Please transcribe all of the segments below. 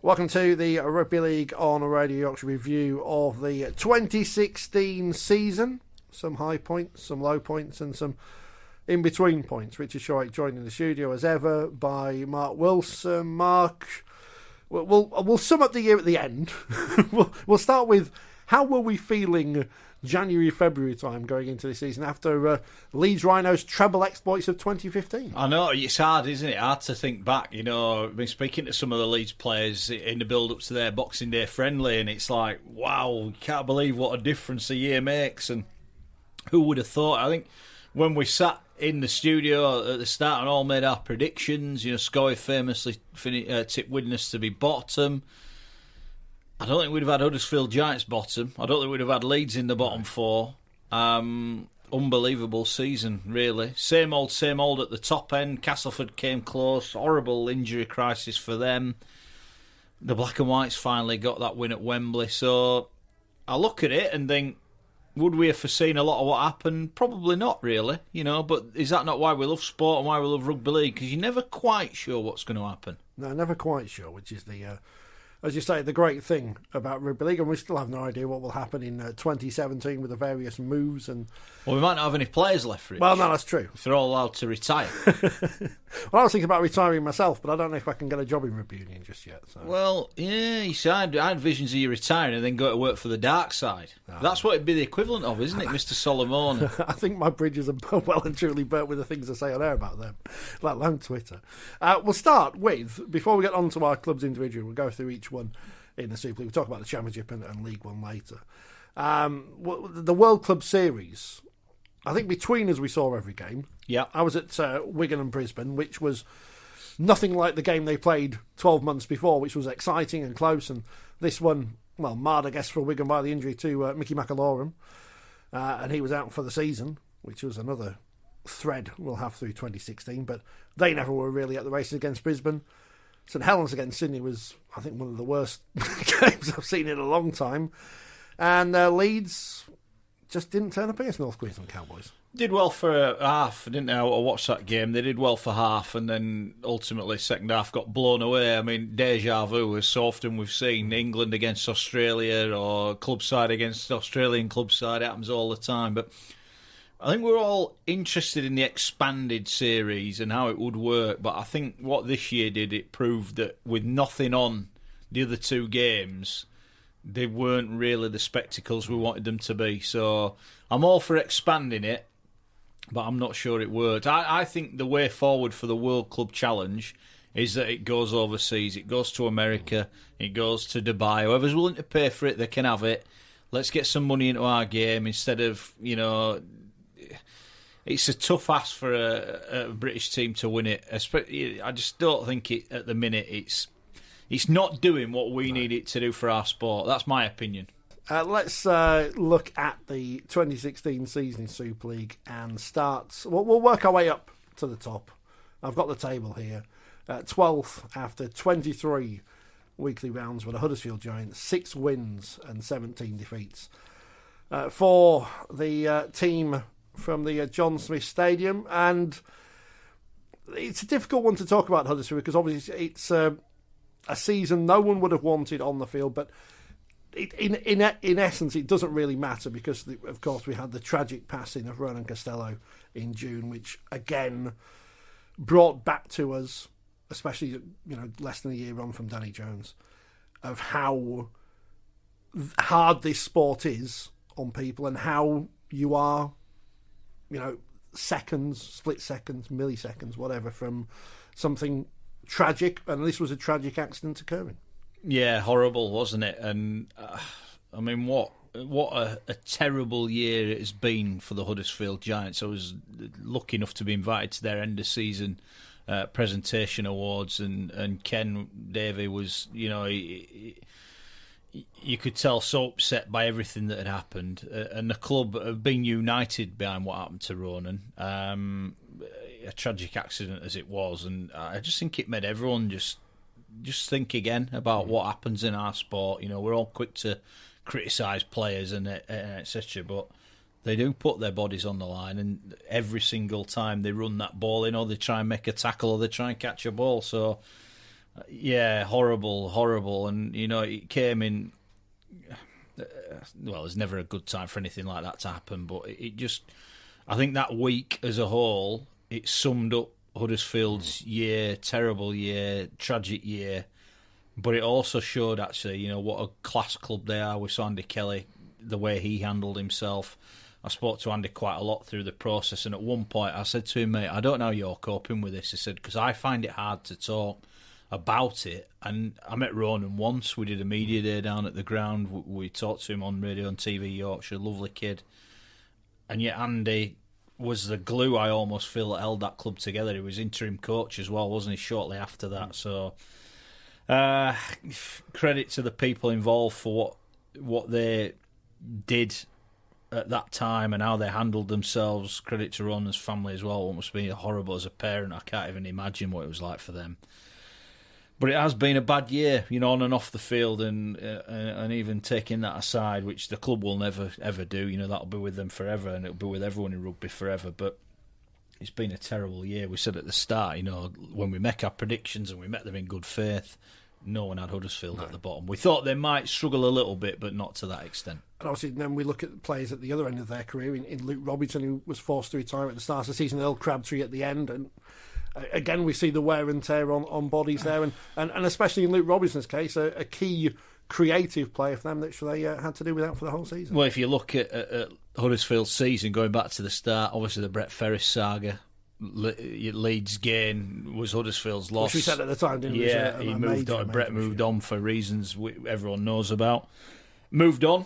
Welcome to the Rugby League on Radio Yorkshire review of the 2016 season. Some high points, some low points and some in-between points. Richard Shorrock joined in the studio as ever by Mark Wilson. Mark, we'll sum up the year at the end. We'll start with how were we feeling January, February time going into the season after Leeds Rhinos' treble exploits of 2015? I know, it's hard, isn't it? Hard to think back. You know, I've been speaking to some of the Leeds players in the build-up to their Boxing Day friendly, and it's like, wow, can't believe what a difference a year makes. And who would have thought? I think when we sat in the studio at the start and all made our predictions, you know, Scoy famously tipped Widnes to be bottom. I don't think we'd have had Huddersfield Giants bottom. I don't think we'd have had Leeds in the bottom four. Unbelievable season, really. Same old at the top end. Castleford came close. Horrible injury crisis for them. The Black and Whites finally got that win at Wembley. So I look at it and think, would we have foreseen a lot of what happened? Probably not, really. You know, but is that not why we love sport and why we love rugby league? Because you're never quite sure what's going to happen. No, never quite sure, which is the... as you say, the great thing about Rugby League, and we still have no idea what will happen in 2017 with the various moves. And well, we might not have any players left, Rich. Well, no, that's true. If they're all allowed to retire. Well, I was thinking about retiring myself, but I don't know if I can get a job in rugby union just yet. So. Well, yeah, you see, I had visions of you retiring and then go to work for the dark side. Oh. That's what it'd be the equivalent of, isn't it, Mr. Solomona? I think my bridges are well and truly burnt with the things I say on air about them, let alone Twitter. We'll start with, before we get on to our clubs individually, we'll go through each one in the Super League. We'll talk about the Championship and League One later. The World Club Series, I think between us we saw every game. Yeah. I was at Wigan and Brisbane, which was nothing like the game they played 12 months before, which was exciting and close. And this one, well, marred, I guess, for Wigan by the injury to Mickey McAlorum. And he was out for the season, which was another thread we'll have through 2016. But they never were really at the races against Brisbane. St Helens against Sydney was, I think, one of the worst games I've seen in a long time. And Leeds just didn't turn up against North Queensland Cowboys. Did well for half. I didn't know how to watch that game. They did well for half, and then ultimately second half got blown away. I mean, deja vu, as so often we've seen England against Australia or club side against Australian club side. It happens all the time. But I think we're all interested in the expanded series and how it would work, but I think what this year did, it proved that with nothing on the other two games, they weren't really the spectacles we wanted them to be. So I'm all for expanding it, but I'm not sure it worked. I think the way forward for the World Club Challenge is that it goes overseas. It goes to America. It goes to Dubai. Whoever's willing to pay for it, they can have it. Let's get some money into our game instead of, you know... It's a tough ask for a British team to win it. I just don't think it at the minute. It's not doing what we need it to do for our sport. That's my opinion. Let's look at the 2016 season in Super League and start. We'll work our way up to the top. I've got the table here. 12th after 23 weekly rounds were the Huddersfield Giants, 6 wins and 17 defeats. For the team from the John Smith Stadium, and it's a difficult one to talk about Huddersfield because obviously it's a season no one would have wanted on the field, but in essence it doesn't really matter because of course we had the tragic passing of Ronan Costello in June, which again brought back to us, especially less than a year on from Danny Jones, of how hard this sport is on people and how you are seconds, split seconds, milliseconds, whatever, from something tragic, and this was a tragic accident occurring. Yeah, horrible, wasn't it? And I mean, what a terrible year it has been for the Huddersfield Giants. I was lucky enough to be invited to their end of season presentation awards, and Ken Davey was, you could tell so upset by everything that had happened, and the club have been united behind what happened to Ronan. A tragic accident as it was, and I just think it made everyone just think again about what happens in our sport. We're all quick to criticise players and etc., but they do put their bodies on the line, and every single time they run that ball in, or they try and make a tackle, or they try and catch a ball. So Yeah, horrible. And, it came in... Well, there's never a good time for anything like that to happen, but it just... I think that week as a whole, it summed up Huddersfield's year, terrible year, tragic year. But it also showed, actually, what a class club they are with Andy Kelly, the way he handled himself. I spoke to Andy quite a lot through the process, and at one point I said to him, mate, I don't know how you're coping with this. I said, because I find it hard to talk about it. And I met Ronan once. We did a media day down at the ground. We talked to him on radio and TV Yorkshire, lovely kid. And yet Andy was the glue, I almost feel, that held that club together. He was interim coach as well, wasn't he, shortly after that. So credit to the people involved for what they did at that time and how they handled themselves. Credit to Ronan's family as well. It must be horrible as a parent. I can't even imagine what it was like for them. But it has been a bad year, on and off the field, and even taking that aside, which the club will never, ever do. That'll be with them forever, and it'll be with everyone in rugby forever. But it's been a terrible year. We said at the start, when we make our predictions and we met them in good faith, no one had Huddersfield at the bottom. We thought they might struggle a little bit, but not to that extent. And obviously, then we look at the players at the other end of their career, in Luke Robinson, who was forced to retire at the start of the season, Earl Crabtree at the end, and again, we see the wear and tear on bodies there, and especially in Luke Robinson's case, a key creative player for them that they had to do without for the whole season. Well, if you look at Huddersfield's season, going back to the start, obviously the Brett Ferris saga, Leeds gain was Huddersfield's loss. Which we said at the time, didn't we? Yeah, he moved on. Brett moved on for reasons everyone knows about. Moved on.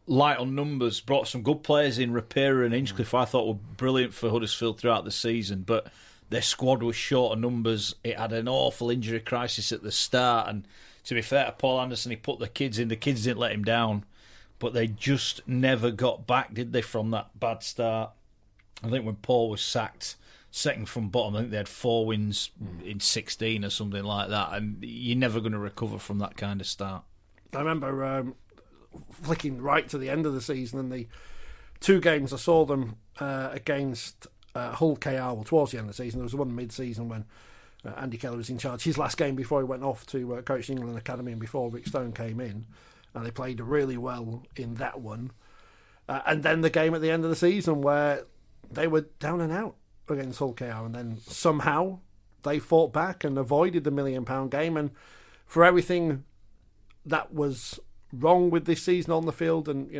Light on numbers, brought some good players in. Rapira and Hinchcliffe I thought were brilliant for Huddersfield throughout the season, but their squad was short of numbers. It had an awful injury crisis at the start, and to be fair to Paul Anderson, he put the kids in. The kids didn't let him down, but they just never got back, did they, from that bad start? I think when Paul was sacked, second from bottom, I think they had 4 wins in 16 or something like that, and you're never going to recover from that kind of start. I remember flicking right to the end of the season, and the 2 games I saw them against Hull KR, well, towards the end of the season. There was one mid-season when Andy Kelly was in charge. His last game before he went off to coach the England Academy and before Rick Stone came in, and they played really well in that one. And then the game at the end of the season where they were down and out against Hull KR, and then somehow they fought back and avoided the £1 million game. And for everything that was wrong with this season on the field, and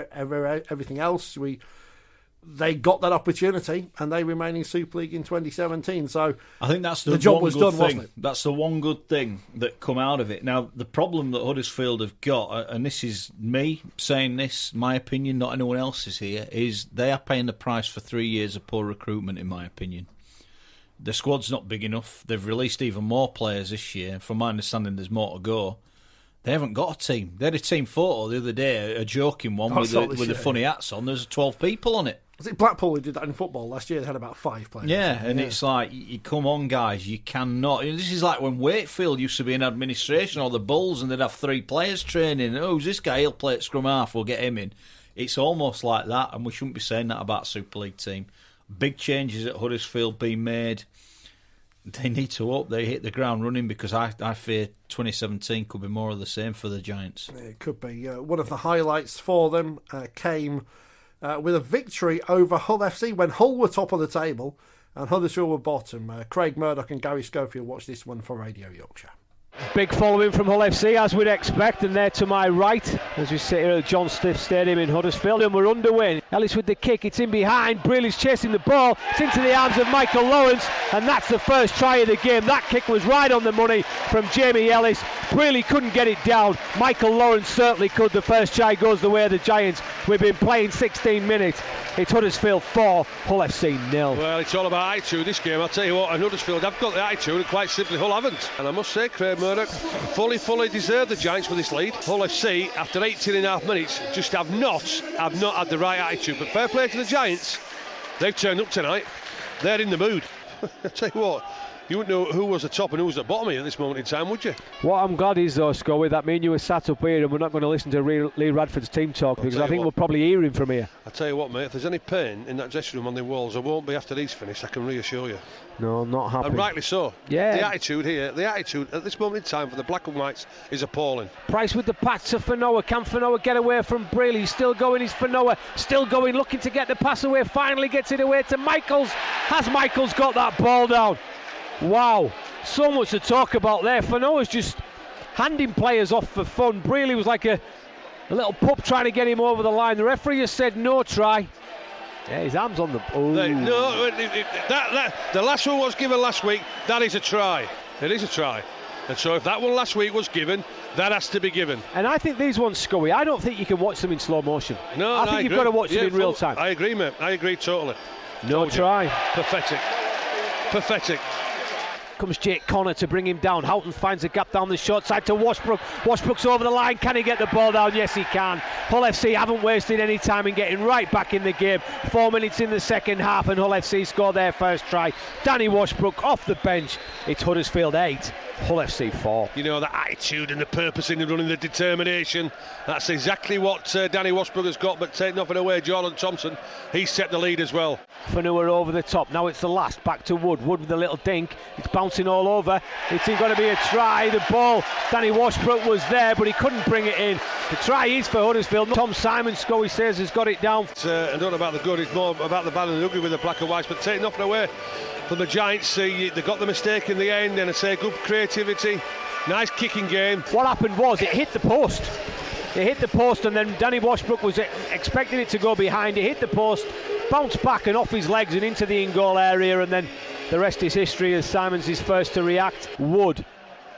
everything else, they got that opportunity and they remain in Super League in 2017. So I think that's the job was done, wasn't it? That's the one good thing that come out of it. Now, the problem that Huddersfield have got, and this is me saying this, my opinion, not anyone else's here, is they are paying the price for 3 years of poor recruitment, in my opinion. The squad's not big enough. They've released even more players this year. From my understanding, there's more to go. They haven't got a team. They had a team photo the other day, a joking one with the funny hats on. There's 12 people on it. Was it Blackpool who did that in football last year? They had about 5 players. Yeah, and it's like, you come on, guys, you cannot. This is like when Wakefield used to be in administration, or the Bulls, and they'd have 3 players training. Oh, who's this guy? He'll play at scrum half. We'll get him in. It's almost like that, and we shouldn't be saying that about Super League team. Big changes at Huddersfield being made. They need to hope they hit the ground running, because I fear 2017 could be more of the same for the Giants. It could be. One of the highlights for them came with a victory over Hull FC when Hull were top of the table and Huddersfield were bottom. Craig Murdoch and Gary Schofield watched this one for Radio Yorkshire. Big following from Hull FC, as we'd expect, and there to my right as we sit here at John Stiff Stadium in Huddersfield, and we're underway. Ellis with the kick, it's in behind, Brealey's chasing the ball, it's into the arms of Michael Lawrence, and that's the first try of the game. That kick was right on the money from Jamie Ellis. Brealey couldn't get it down, Michael Lawrence certainly could. The first try goes the way of the Giants. We've been playing 16 minutes. It's Huddersfield 4, Hull FC 0. Well, it's all about attitude this game, I'll tell you what, and Huddersfield have got the attitude, and quite simply Hull haven't. And I must say, Craig Murdoch fully deserved the Giants with this lead. Hull FC, after 18.5 minutes, just have not had the right attitude. But fair play to the Giants, they've turned up tonight. They're in the mood. I tell you what, you wouldn't know who was the top and who was the bottom here at this moment in time, would you? What I'm glad is, though, Scully, that me and you were sat up here and we're not going to listen to Lee Radford's team talk, because I think we'll probably hear him from here. I'll tell you what, mate, if there's any pain in that dressing room on the walls, I won't be after these finish, I can reassure you. No, I'm not happy. And rightly so. Yeah. The attitude at this moment in time for the Black and Whites is appalling. Price with the pass to Fanoa. Can Fanoa get away from Brill? He's still going. He's Fanoa. Still going, looking to get the pass away. Finally gets it away to Michaels. Has Michaels got that ball down? Wow. So much to talk about there. Fanoa's just handing players off for fun. Brill was like a little pup trying to get him over the line. The referee has said no try. Yeah, his arm's on the... The last one was given last week. That is a try. It is a try. And so if that one last week was given, that has to be given. And I think these ones, Scully, I don't think you can watch them in slow motion. No, I think you've got to watch them in real time. I agree, mate. I agree totally. No try. Pathetic. Comes Jake Connor to bring him down. Houghton finds a gap down the short side to Washbrook. Washbrook's over the line. Can he get the ball down? Yes, he can. Hull FC haven't wasted any time in getting right back in the game. 4 minutes in the second half and Hull FC score their first try. Danny Washbrook off the bench. It's Huddersfield 8, Hull FC 4. You know, the attitude and the purpose in the running, the determination. That's exactly what Danny Washbrook has got, but take nothing away. Jordan Thompson, he's set the lead as well. Fanua over the top. Now it's the last. Back to Wood. Wood with a little dink. It's bouncing all over. It's going to be a try. The ball, Danny Washbrook was there, but he couldn't bring it in. The try is for Huddersfield. Tom Simon, Scully says, has got it down. I don't know about the good. It's more about the bad and the ugly with the Black and Whites, but take nothing away from the Giants. They got the mistake in the end, and I say good creativity. Nice kicking game. What happened was it hit the post. It hit the post, and then Danny Washbrook was expecting it to go behind. It hit the post, bounced back and off his legs and into the in-goal area, and then the rest is history as Simons is first to react. Wood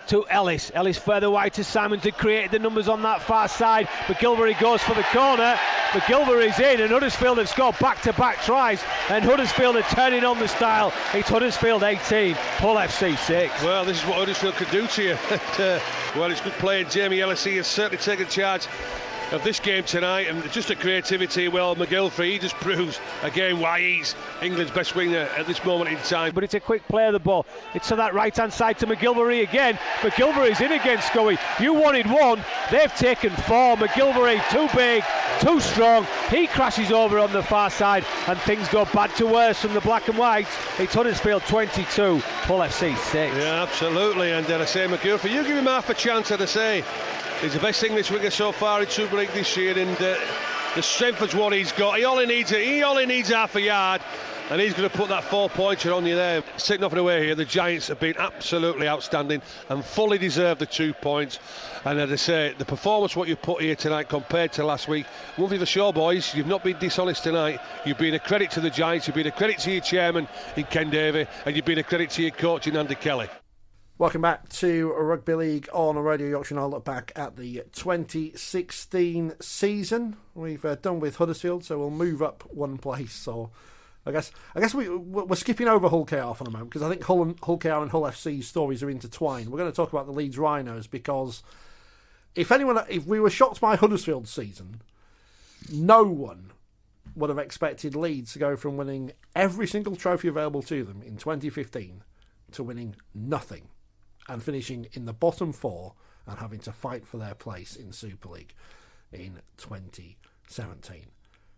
to Ellis. Ellis further wide to Simons, who created the numbers on that far side. McGilvery goes for the corner. McGilvery's in, and Huddersfield have scored back-to-back tries, and Huddersfield are turning on the style. It's Huddersfield 18, Hull FC 6. Well, this is what Huddersfield could do to you. Well, it's good playing. Jamie Ellis, he has certainly taken charge of this game tonight, and just the creativity. Well, McGilvery, he just proves again why he's England's best winger at this moment in time. But it's a quick play of the ball. It's to that right hand side to McGilvery again. McGilvery's in again, Scully. You wanted one, they've taken 4. McGilvery too big, too strong. He crashes over on the far side, and things go bad to worse from the Black and Whites. It's Huddersfield 22, Hull FC 6. Yeah, absolutely. And I say McGilvery, you give him half a chance, I'd say. He's the best English winger so far in Super League this year, and the strength is what he's got. He only needs half a yard, and he's going to put that 4-pointer on you there. Take nothing away here. The Giants have been absolutely outstanding and fully deserve the 2 points. And as I say, the performance what you put here tonight compared to last week, won't be for sure, boys. You've not been dishonest tonight. You've been a credit to the Giants. You've been a credit to your chairman in Ken Davey, and you've been a credit to your coach in Andy Kelly. Welcome back to Rugby League on Radio Yorkshire, and I'll look back at the 2016 season. We've done with Huddersfield, so we'll move up one place. So I guess we're skipping over Hull KR for a moment, because I think Hull KR and Hull FC's stories are intertwined. We're going to talk about the Leeds Rhinos, because if we were shocked by Huddersfield's season, no one would have expected Leeds to go from winning every single trophy available to them in 2015 to winning nothing and finishing in the bottom 4 and having to fight for their place in Super League in 2017.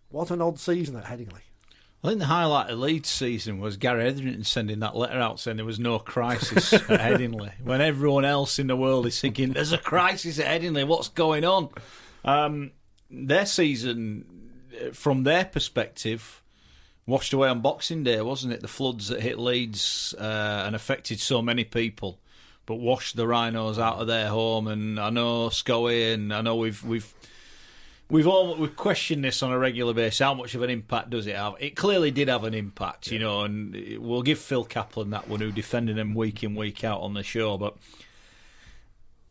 What an odd season at Headingley. I think the highlight of Leeds' season was Gary Etherington sending that letter out saying there was no crisis at Headingley, when everyone else in the world is thinking, there's a crisis at Headingley, what's going on? Their season, from their perspective, washed away on Boxing Day, wasn't it? The floods that hit Leeds and affected so many people, but washed the Rhinos out of their home. And I know Scully, and I know we've questioned this on a regular basis. How much of an impact does it have? It clearly did have an impact, you know, and we'll give Phil Kaplan that one, who defended them week in, week out on the show. But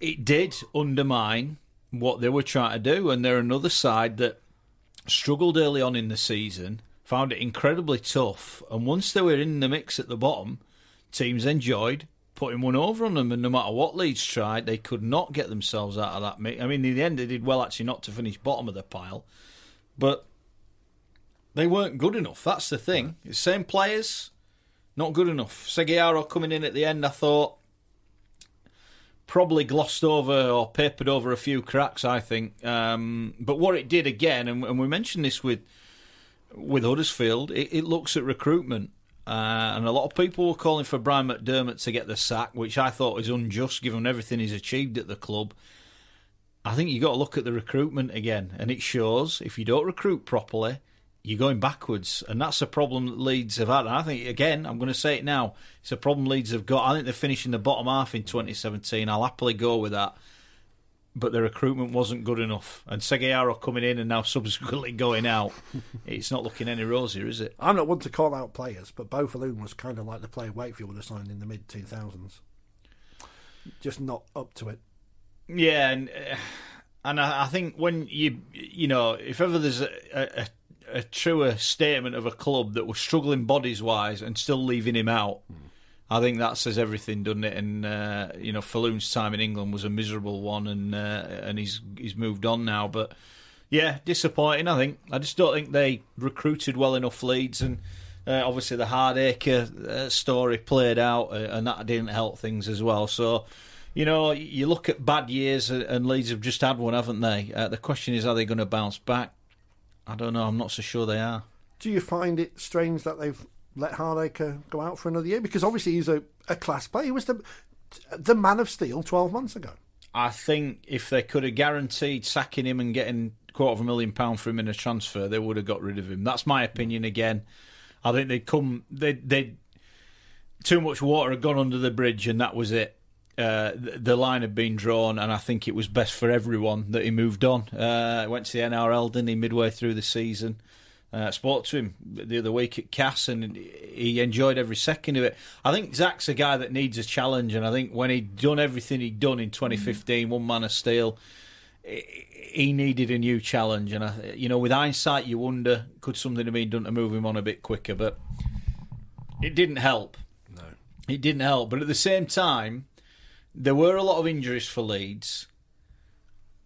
it did undermine what they were trying to do, and they're another side that struggled early on in the season, found it incredibly tough, and once they were in the mix at the bottom, teams enjoyed putting one over on them, and no matter what Leeds tried, they could not get themselves out of that mix. I mean, in the end, they did well actually not to finish bottom of the pile, but they weren't good enough. That's the thing. It's same players, Not good enough. Seguiaro coming in at the end, I thought, probably glossed over or papered over a few cracks, I think. But what it did again, and we mentioned this with Huddersfield, it looks at recruitment. And a lot of people were calling for Brian McDermott to get the sack, which I thought was unjust given everything he's achieved at the club. I think you've got to look at the recruitment again, and it shows if you don't recruit properly, you're going backwards, and that's a problem that Leeds have had. And I think, again, I'm going to say it now, it's a problem Leeds have got. I think they're finishing the bottom half in 2017. I'll happily go with that. But the recruitment wasn't good enough. And Seguiaro coming in and now subsequently going out, it's not looking any rosier, is it? I'm not one to call out players, but Bo Falloon was kind of like the player Wakefield would have signed in the mid-2000s. Just not up to it. Yeah, and I think when you know, if ever there's a truer statement of a club that was struggling bodies-wise and still leaving him out, I think that says everything, doesn't it? And you know, Falloon's time in England was a miserable one, and he's moved on now. But yeah, disappointing. I just don't think they recruited well enough, Leeds, and obviously the Hardacre story played out, and that didn't help things as well. So you know, you look at bad years, and Leeds have just had one, haven't they? The question is, are they going to bounce back? I don't know. I'm not so sure they are. Do you find it strange that they've let Hardacre go out for another year? Because obviously he's a class player. He was the man of steel 12 months ago. I think if they could have guaranteed sacking him and getting £250,000 for him in a transfer, they would have got rid of him. That's my opinion again. I think they'd too much water had gone under the bridge, and that was it. The line had been drawn, and I think it was best for everyone that he moved on. Went to the NRL, didn't he, midway through the season. Spoke to him the other week at Cass, and he enjoyed every second of it. I think Zach's a guy that needs a challenge, and I think when he'd done everything he'd done in 2015, one man of steel, he needed a new challenge. And you know, with hindsight, you wonder, could something have been done to move him on a bit quicker? But it didn't help. No, it didn't help. But at the same time, there were a lot of injuries for Leeds,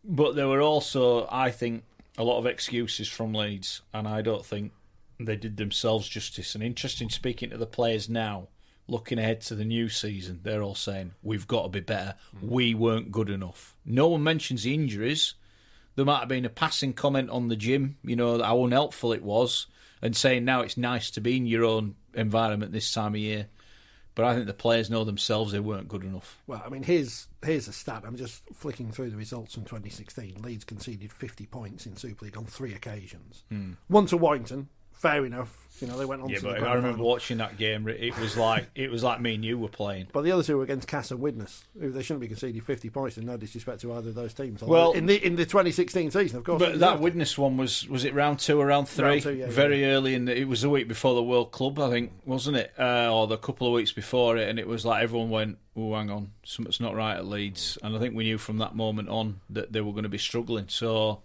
but there were also, I think, a lot of excuses from Leeds, and I don't think they did themselves justice. And interesting, speaking to the players now, looking ahead to the new season, they're all saying, we've got to be better. We weren't good enough. No one mentions the injuries. There might have been a passing comment on the gym, you know, how unhelpful it was, and saying now it's nice to be in your own environment this time of year. But I think the players know themselves they weren't good enough. Well, I mean, here's a stat. I'm just flicking through the results from 2016. Leeds conceded 50 points in Super League on 3 occasions. One to Warrington, fair enough. You know, they went on to the but I remember watching that game. It was like me and you were playing. But the other two were against Cass and Widnes. They shouldn't be conceding 50 points, and no disrespect to either of those teams. Well, in the 2016 season, of course. But that Widnes one was it round 2 or round 3? Round 2, yeah, very early it was the week before the World Club, I think, wasn't it? Or the couple of weeks before it, and it was like everyone went, oh, hang on, something's not right at Leeds. And I think we knew from that moment on that they were going to be struggling. So,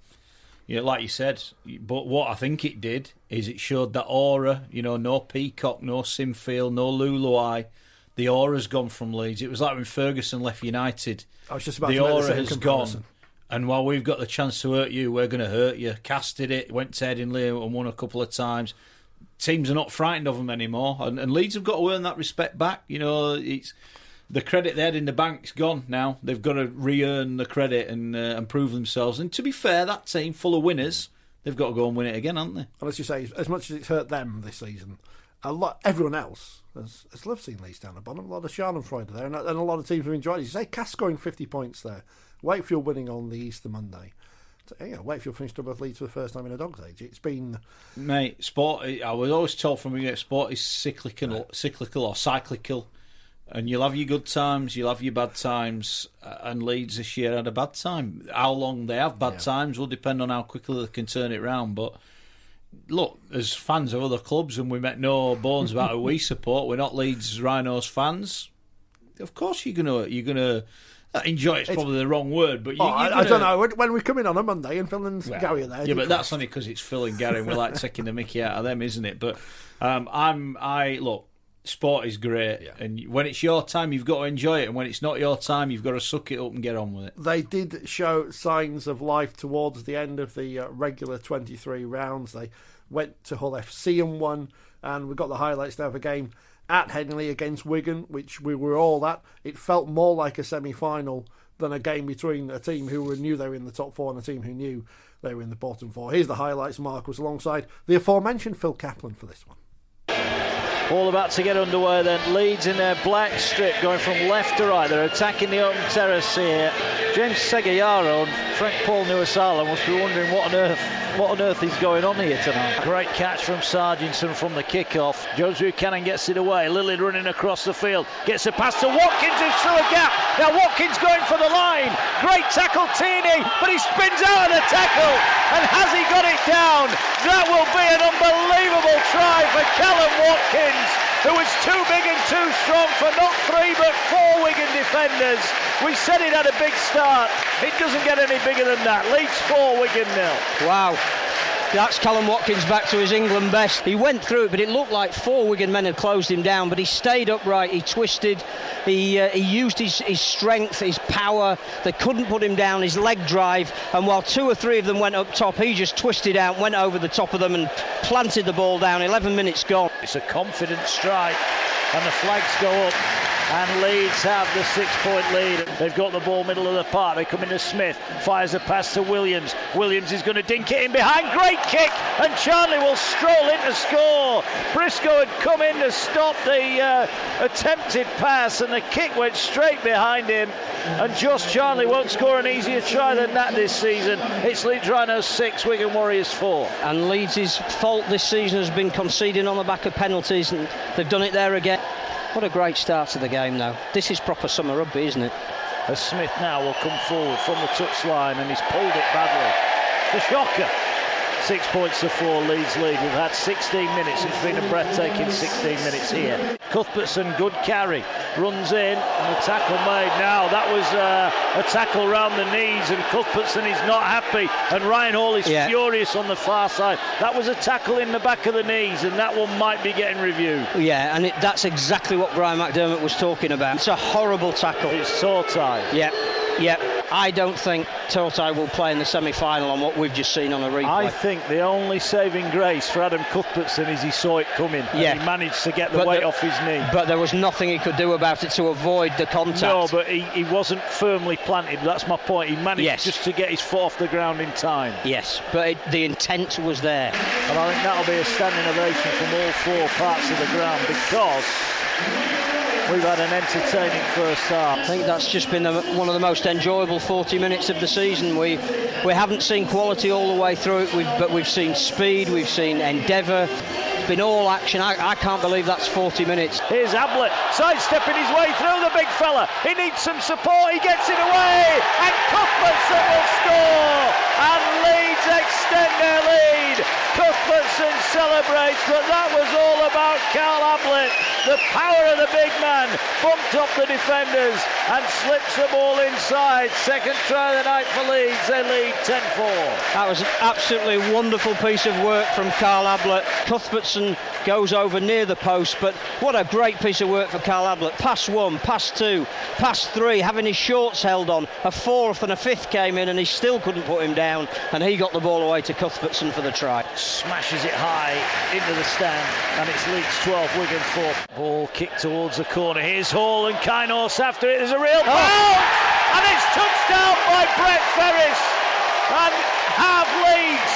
yeah, like you said, but what I think it did is it showed that aura, you know, no Peacock, no Simfield, no Luluai. The aura's gone from Leeds. It was like when Ferguson left United. I was just about the to make aura the same has comparison. Gone. And while we've got the chance to hurt you, we're going to hurt you. Casted it, went to Headingley and won a couple of times. Teams are not frightened of them anymore. And Leeds have got to earn that respect back. You know, it's the credit they had in the bank's gone now. They've got to re-earn the credit and prove themselves. And to be fair, that team full of winners, they've got to go and win it again, haven't they? And as you say, as much as it's hurt them this season, everyone else has loved seeing Leeds down the bottom. A lot of Schadenfreude there, and a lot of teams have enjoyed it. As you say, Cass scoring 50 points there. Wakefield winning on the Easter Monday. Wakefield finished above Leeds for the first time in a dog's age. It's been... Mate, sport, I was always told from me, sport is cyclical or cyclical. And you'll have your good times, you'll have your bad times. And Leeds this year had a bad time. How long they have bad times will depend on how quickly they can turn it round. But look, as fans of other clubs, and we make no bones about who we support, we're not Leeds Rhinos fans. Of course you're gonna enjoy it's probably the wrong word, but I don't know. When we come in on a Monday and Phil and Gary are there, yeah, but that's only because it's Phil and Gary, and we like taking the mickey out of them, isn't it? But look. Sport is great, and when it's your time, you've got to enjoy it, and when it's not your time, you've got to suck it up and get on with it. They did show signs of life towards the end of the regular 23 rounds. They went to Hull FC and won, and we've got the highlights now of a game at Headingley against Wigan, which we were all at. It felt more like a semi-final than a game between a team who knew they were in the top four and a team who knew they were in the bottom four. Here's the highlights. Mark was alongside the aforementioned Phil Kaplan for this one. All about to get underway then. Leeds in their black strip going from left to right. They're attacking the open terrace here. James Segayaro and Frank Paul Nuasala must be wondering what on earth is going on here tonight. Great catch from Sargentson from the kick-off. Jones Buchanan gets it away. Lillard running across the field. Gets a pass to Watkins who's through a gap. Now Watkins going for the line. Great tackle Tierney, but he spins out of the tackle. And has he got it down? That will be an unbelievable try for Callum Watkins, who was too big and too strong for not 3 but 4 Wigan defenders. We said it had a big start. It doesn't get any bigger than that. Leeds 4, Wigan 0. Wow. That's Callum Watkins back to his England best. He went through it, but it looked like 4 Wigan men had closed him down, but he stayed upright, he twisted, he used his strength, his power. They couldn't put him down, his leg drive, and while 2 or 3 of them went up top, he just twisted out, went over the top of them and planted the ball down. 11 minutes gone. It's a confident strike, and the flags go up. And Leeds have the 6-point lead. They've got the ball middle of the park. They come into Smith, fires a pass to Williams. Williams is going to dink it in behind. Great kick, and Charnley will stroll in to score. Briscoe had come in to stop the attempted pass, and the kick went straight behind him. And Josh Charnley won't score an easier try than that this season. It's Leeds Rhinos 6, Wigan Warriors 4. And Leeds' fault this season has been conceding on the back of penalties, and they've done it there again. What a great start to the game, though. This is proper summer rugby, isn't it? As Smith now will come forward from the touchline, and he's pulled it badly. The shocker. 6 points to 4, Leeds lead. We've had 16 minutes. It's been a breathtaking 16 minutes here. Cuthbertson, good carry. Runs in, and the tackle made. Now, that was a tackle round the knees, and Cuthbertson is not happy. And Ryan Hall is furious on the far side. That was a tackle in the back of the knees, and that one might be getting reviewed. Yeah, and that's exactly what Brian McDermott was talking about. It's a horrible tackle. It's Tortai. Yep. I don't think Tortai will play in the semi-final on what we've just seen on a replay. I think the only saving grace for Adam Cuthbertson is he saw it coming. And he managed to get the weight off his knee. But there was nothing he could do about it to avoid the contact. No, but he wasn't firmly planted. That's my point. He managed just to get his foot off the ground in time. Yes, but the intent was there. And I think that'll be a standing ovation from all 4 parts of the ground, because we've had an entertaining first half. I think that's just been one of the most enjoyable 40 minutes of the season. We haven't seen quality all the way through it, but we've seen speed, we've seen endeavour. It's been all action. I can't believe that's 40 minutes. Here's Ablett, sidestepping his way through the big fella. He needs some support, he gets it away, and Cuthbertson will score, and Leeds extend their lead. Cuthbertson celebrates, but that was all about Carl Ablett. The power of the big man bumped up the defenders and slips the ball inside. Second try of the night for Leeds. They lead 10-4. That was an absolutely wonderful piece of work from Carl Ablett. Cuthbertson goes over near the post, but what a great piece of work for Carl Ablett. Pass 1, pass 2, pass 3, having his shorts held on. A 4th and a 5th came in, and he still couldn't put him down, and he got the ball away to Cuthbertson for the try. Smashes it high into the stand, and it's Leeds 12, Wigan 4. Ball kicked towards the corner. Here's Hall, and Kainos after it. There's a real bounce, and it's touched down by Brett Ferris, and half Leeds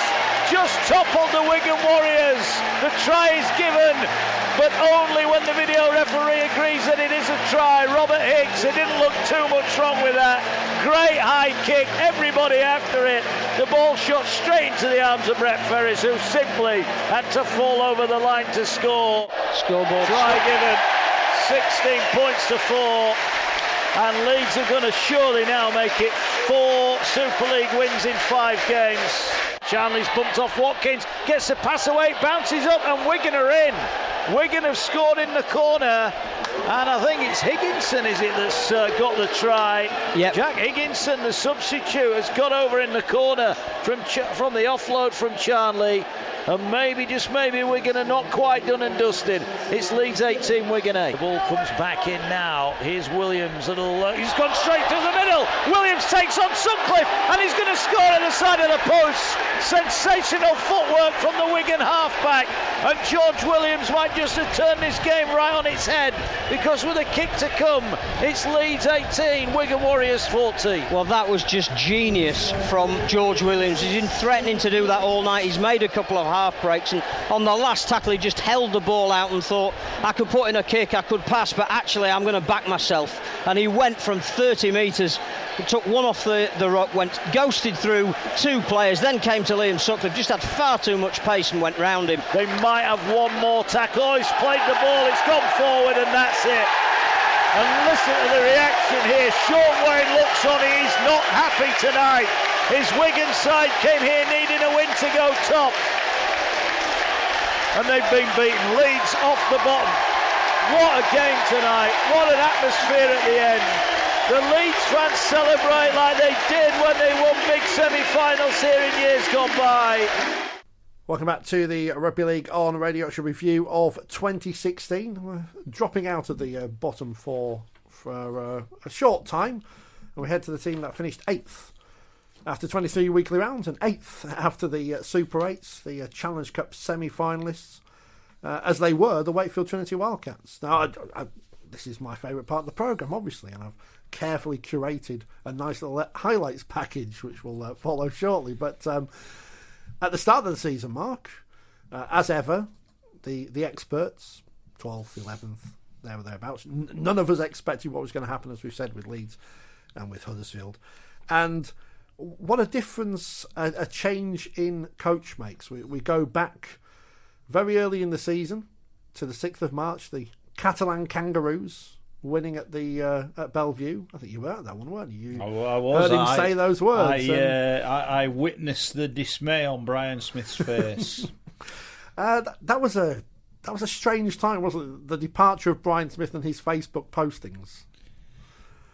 just toppled the Wigan Warriors. The try is given, but only when the video referee agrees that it is a try. Robert Higgs, it didn't look too much wrong with that. Great high kick, everybody after it. The ball shot straight into the arms of Brett Ferris, who simply had to fall over the line to score. Scoreboard. Try given, 16 points to 4. And Leeds are going to surely now make it 4 Super League wins in 5 games. Charnley's bumped off Watkins, gets the pass away, bounces up, and Wigan are in. Wigan have scored in the corner, and I think it's Higginson, is it, that's got the try. Yep. Jack Higginson, the substitute, has got over in the corner from the offload from Charnley. and maybe, just maybe, Wigan are not quite done and dusted. It's Leeds 18, Wigan 8. The ball comes back in now. Here's Williams. He's gone straight through the middle. Williams takes on Sutcliffe, and he's going to score at the side of the post. Sensational footwork from the Wigan halfback, and George Williams might just have turned this game right on its head, because with a kick to come, it's Leeds 18, Wigan Warriors 14. Well, that was just genius from George Williams. He's been threatening to do that all night. He's made a couple of half breaks, and on the last tackle he just held the ball out and thought, I could put in a kick, I could pass, but actually I'm going to back myself. And he went from 30 metres, took one off the ruck, went ghosted through two players, then came to Liam Sutcliffe, just had far too much pace and went round him. They might have one more tackle. Oh, he's played the ball, it's gone forward, and that's it. And listen to the reaction here. Sean Wayne looks on, he's not happy tonight. His Wigan side came here needing a win to go top, and they've been beaten. Leeds off the bottom. What a game tonight. What an atmosphere at the end. The Leeds fans celebrate like they did when they won big semi-finals here in years gone by. Welcome back to the Rugby League on Radio Yorkshire review of 2016. We're dropping out of the bottom four for a short time, and we head to the team that finished 8th after 23 weekly rounds and 8th after the Super 8s, the Challenge Cup semi-finalists, as they were the Wakefield Trinity Wildcats. Now, this is my favourite part of the programme, obviously, and I've carefully curated a nice little highlights package, which will follow shortly, but at the start of the season, Mark, as ever, the experts, 12th, 11th, there or thereabouts, none of us expected what was going to happen, as we've said, with Leeds and with Huddersfield. And what a difference a change in coach makes. We go back very early in the season to the 6th of March, the Catalan Kangaroos winning at the at Bellevue. I think you were at that one, weren't you? I was. Heard him say those words. I witnessed the dismay on Brian Smith's face. That was a strange time, wasn't it? The departure of Brian Smith and his Facebook postings.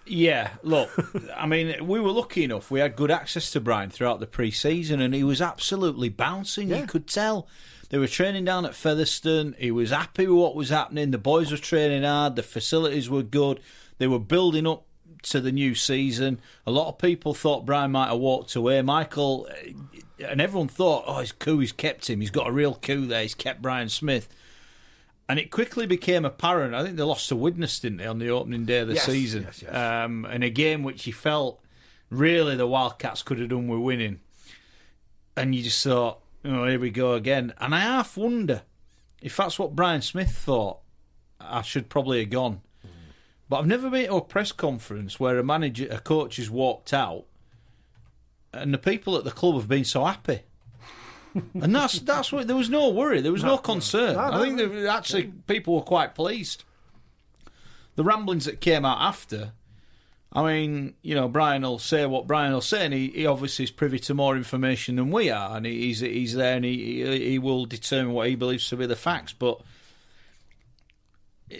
Yeah, look, I mean, we were lucky enough. We had good access to Brian throughout the pre-season, and he was absolutely bouncing. Yeah. You could tell. They were training down at Featherstone. He was happy with what was happening. The boys were training hard. The facilities were good. They were building up to the new season. A lot of people thought Brian might have walked away. Michael, and everyone thought, oh, his coup, he's kept him. He's got a real coup there. He's kept Brian Smith. And it quickly became apparent. I think they lost to Widnes, didn't they, on the opening day of the season? Yes. And a game which he felt really the Wildcats could have done with winning. And you just thought, oh, here we go again. And I half wonder if that's what Brian Smith thought, I should probably have gone. But I've never been to a press conference where a coach has walked out and the people at the club have been so happy. And that's what, there was no worry, there was no concern. I think people were quite pleased. The ramblings that came out after, I mean, you know, Brian will say what Brian will say, and he obviously is privy to more information than we are, and he's there, and he will determine what he believes to be the facts. But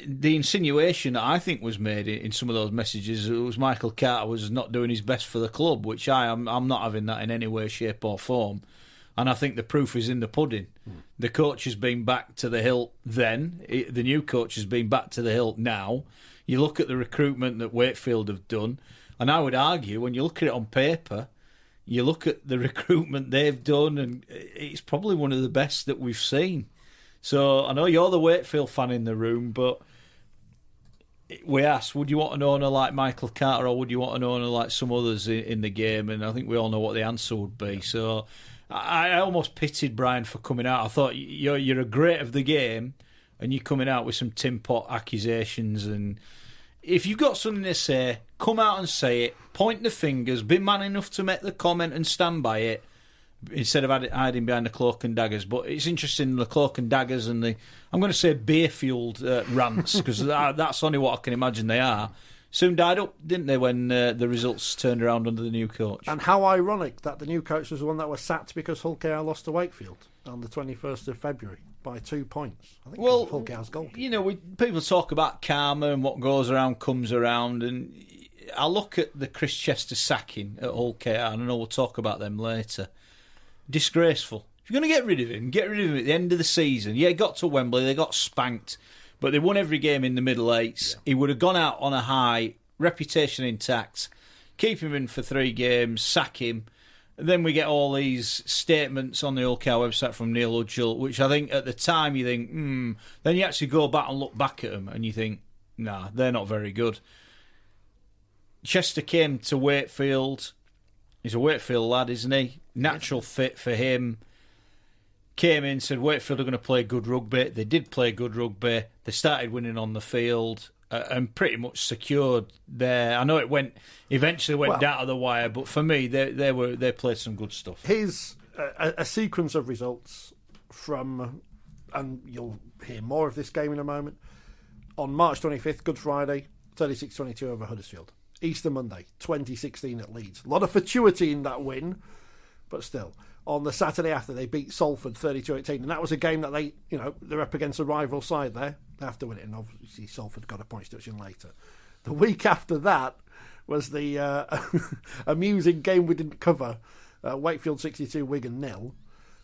the insinuation that I think was made in some of those messages, it was Michael Carter was not doing his best for the club, which I'm not having that in any way, shape or form. And I think the proof is in the pudding. The coach has been back to the hilt then. The new coach has been back to the hilt now. You look at the recruitment that Wakefield have done, and I would argue, when you look at it on paper, you look at the recruitment they've done, and it's probably one of the best that we've seen. So I know you're the Wakefield fan in the room, but we asked, would you want an owner like Michael Carter, or would you want an owner like some others in the game? And I think we all know what the answer would be. So I almost pitied Brian for coming out. I thought, you're a great of the game, and you're coming out with some tin pot accusations. And if you've got something to say, come out and say it. Point the fingers. Be man enough to make the comment and stand by it, instead of hiding behind the cloak and daggers. But it's interesting, the cloak and daggers and the, I'm going to say beer-fueled rants, because that's only what I can imagine they are. Soon died up, didn't they, when the results turned around under the new coach? And how ironic that the new coach was the one that was sacked because Hull KR lost to Wakefield on the 21st of February by 2 points. I think Hull KR's goal. You know, people talk about karma and what goes around comes around, and I look at the Chris Chester sacking at Hull KR, and I know we'll talk about them later. Disgraceful. if you're going to get rid of him at the end of the season. Yeah, he got to Wembley, they got spanked, but they won every game in the middle eights. Yeah. He would have gone out on a high, reputation intact, keep him in for 3 games, sack him. And then we get all these statements on the OK website from Neil Udgell, which I think at the time you think, then you actually go back and look back at them and you think, nah, they're not very good. Chester came to Wakefield. He's a Wakefield lad, isn't he? Natural fit for him. Came in, said Wakefield are going to play good rugby. They did play good rugby. They started winning on the field and pretty much secured there. I know it eventually went down to the wire, but for me, they played some good stuff. Here's a sequence of results from, and you'll hear more of this game in a moment. On March 25th, Good Friday, 36-22 over Huddersfield. Easter Monday, 2016 at Leeds. A lot of fatuity in that win, but still. On the Saturday after, they beat Salford 32-18, and that was a game that they're up against a rival side there. They have to win it, and obviously Salford got a point deduction later. The week after that was the amusing game we didn't cover, Wakefield 62, Wigan 0,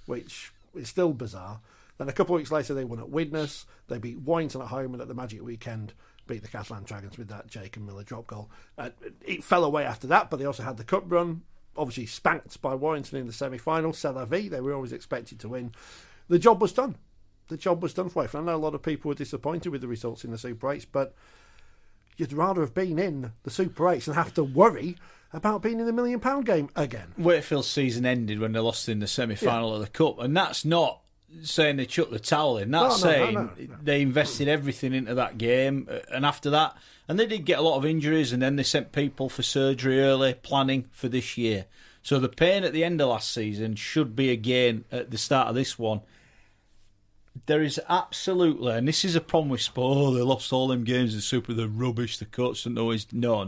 which is still bizarre. Then a couple of weeks later, they won at Widnes. They beat Warrington at home, and at the Magic Weekend, beat the Catalan Dragons with that Jacob Miller drop goal. It fell away after that, but they also had the cup run, obviously spanked by Warrington in the semi-final. C'est la vie. They were always expected to win. The job was done. The job was done for Wakefield. I know a lot of people were disappointed with the results in the Super 8s, but you'd rather have been in the Super 8s and have to worry about being in the £1 million game again. Wakefield's season ended when they lost in the semi-final of the Cup, and that's not saying they chucked the towel in. That's saying they invested everything into that game, and after that, and they did get a lot of injuries, and then they sent people for surgery early, planning for this year. So the pain at the end of last season should be again at the start of this one. There is absolutely, and this is a problem with sport, they lost all them games in Super, they're rubbish, the cuts and noise. No.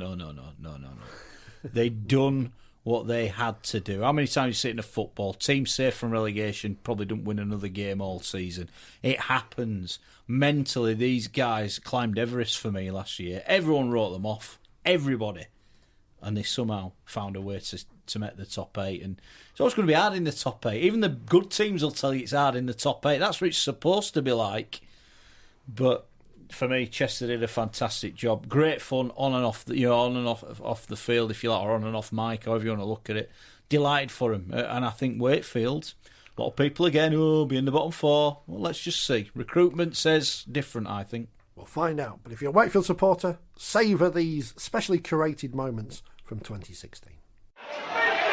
They done what they had to do. How many times you sit in a football, team safe from relegation, probably don't win another game all season. It happens. Mentally, these guys climbed Everest for me last year. Everyone wrote them off. Everybody. And they somehow found a way to make the top 8. And it's always going to be hard in the top 8. Even the good teams will tell you it's hard in the top 8. That's what it's supposed to be like. But for me, Chester did a fantastic job. Great fun on and off off the field, if you like, or on and off mic, however you want to look at it. Delighted for him. And I think Wakefield, a lot of people again, be in the bottom 4. Well, let's just see. Recruitment says different, I think. We'll find out. But if you're a Wakefield supporter, savour these specially curated moments from 2016.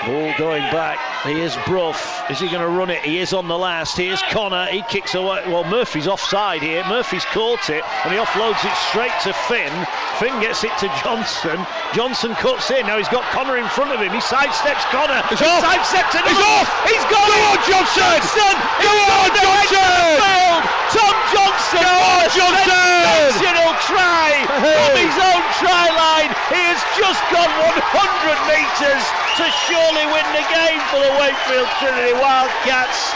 Ball going back. Here's Brough. Is he going to run it? He is on the last. Here's Connor. He kicks away. Well, Murphy's offside here. Murphy's caught it and he offloads it straight to Finn. Finn gets it to Johnson. Johnson cuts in. Now he's got Connor in front of him. He sidesteps Connor. It's off. Sidesteps it. He's off. He's gone. Go on, Johnson. Go on, Johnson. Tom Johnson. Go on, Johnson. Sensational try from his own try line. He has just gone 100 metres to surely win the game for the Wakefield Trinity Wildcats.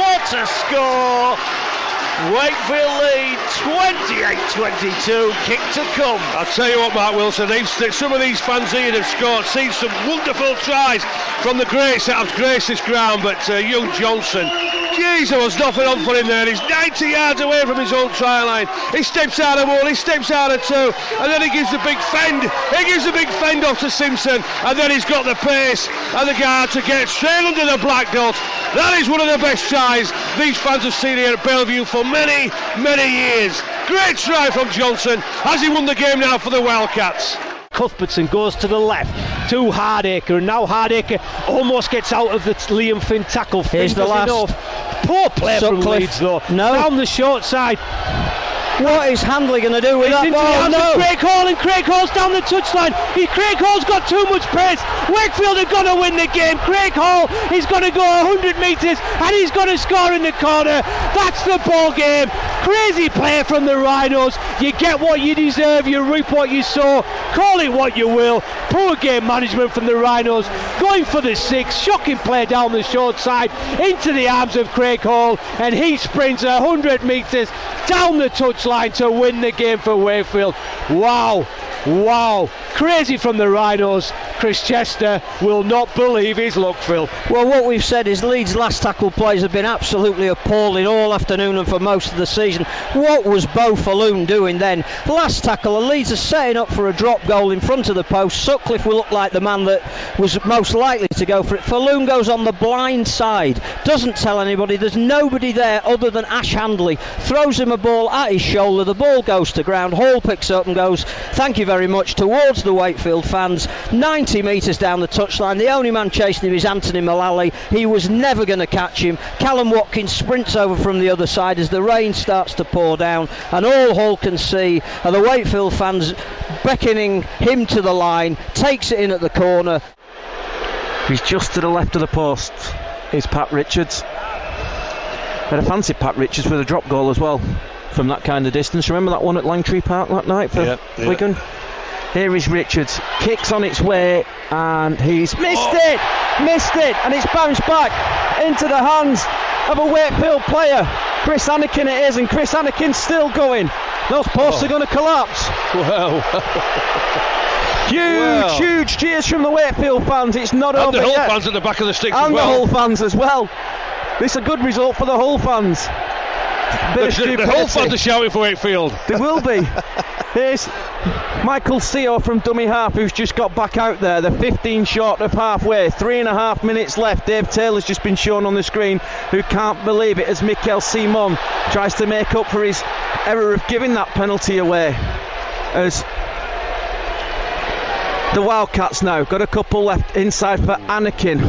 What a score! Wakefield lead 28-22, kick to come. I'll tell you what, Mark Wilson, some of these fans here have scored, seen some wonderful tries from the greats that have graced this ground, but young Johnson, geez, there was nothing on for him there. He's 90 yards away from his own try line. He steps out of 1, he steps out of 2, and then he gives the big fend. He gives the big fend off to Simpson, and then he's got the pace and the guard to get straight under the black dot. That is one of the best tries these fans have seen here at Bellevue for many, many years. Great try from Johnson. Has he won the game now for the Wildcats? Cuthbertson goes to the left to Hardacre, and now Hardacre almost gets out of the Liam Finn tackle. Here's the last. Enough. Poor play from Leeds though. No. Down the short side. What is Handley going to do with that ball? No. Craig Hall, and Craig Hall's down the touchline. Craig Hall's got too much pace. Wakefield are going to win the game. Craig Hall is going to go 100 metres and he's going to score in the corner. That's the ball game. Crazy play from the Rhinos. You get what you deserve, you reap what you sow. Call it what you will. Poor game management from the Rhinos. Going for the 6. Shocking play down the short side into the arms of Craig Hall, and he sprints 100 metres down the touchline to win the game for Wakefield. Wow, crazy from the Rhinos. Chris Chester will not believe his luck, Phil. Well, what we've said is Leeds' last tackle plays have been absolutely appalling all afternoon and for most of the season. What was Beau Falloon doing then? Last tackle, and Leeds are setting up for a drop goal in front of the post. Sutcliffe will look like the man that was most likely to go for it. Falloon goes on the blind side, doesn't tell anybody, there's nobody there other than Ash Handley, throws him a ball at his shoulder, the ball goes to ground, Hall picks up and goes, thank you very much, towards the Wakefield fans, 90 metres down the touchline. The only man chasing him is Anthony Mullally. He was never going to catch him. Callum Watkins sprints over from the other side as the rain starts to pour down, and all Hull can see are the Wakefield fans beckoning him to the line, takes it in at the corner. He's just to the left of the post is Pat Richards. I'd have fancied Pat Richards with a drop goal as well from that kind of distance. Remember that one at Langtree Park that night for Wigan? Here is Richards, kicks on its way, and he's missed it, and it's bounced back into the hands of a Wakefield player. Chris Anakin it is, and Chris Anakin's still going. Those posts are going to collapse. Wow. Huge cheers from the Wakefield fans. It's not over yet. And the Hull fans at the back of the sticks as well. And the Hull fans as well. This is a good result for the Hull fans. The Hull fans are shouting for Wakefield. They will be. Here's Michael Seo from dummy half, who's just got back out there. The 15 short of halfway, 3.5 minutes left. Dave Taylor's just been shown on the screen, who can't believe it as Mikel Simon tries to make up for his error of giving that penalty away. As the Wildcats now got a couple left inside for Anakin.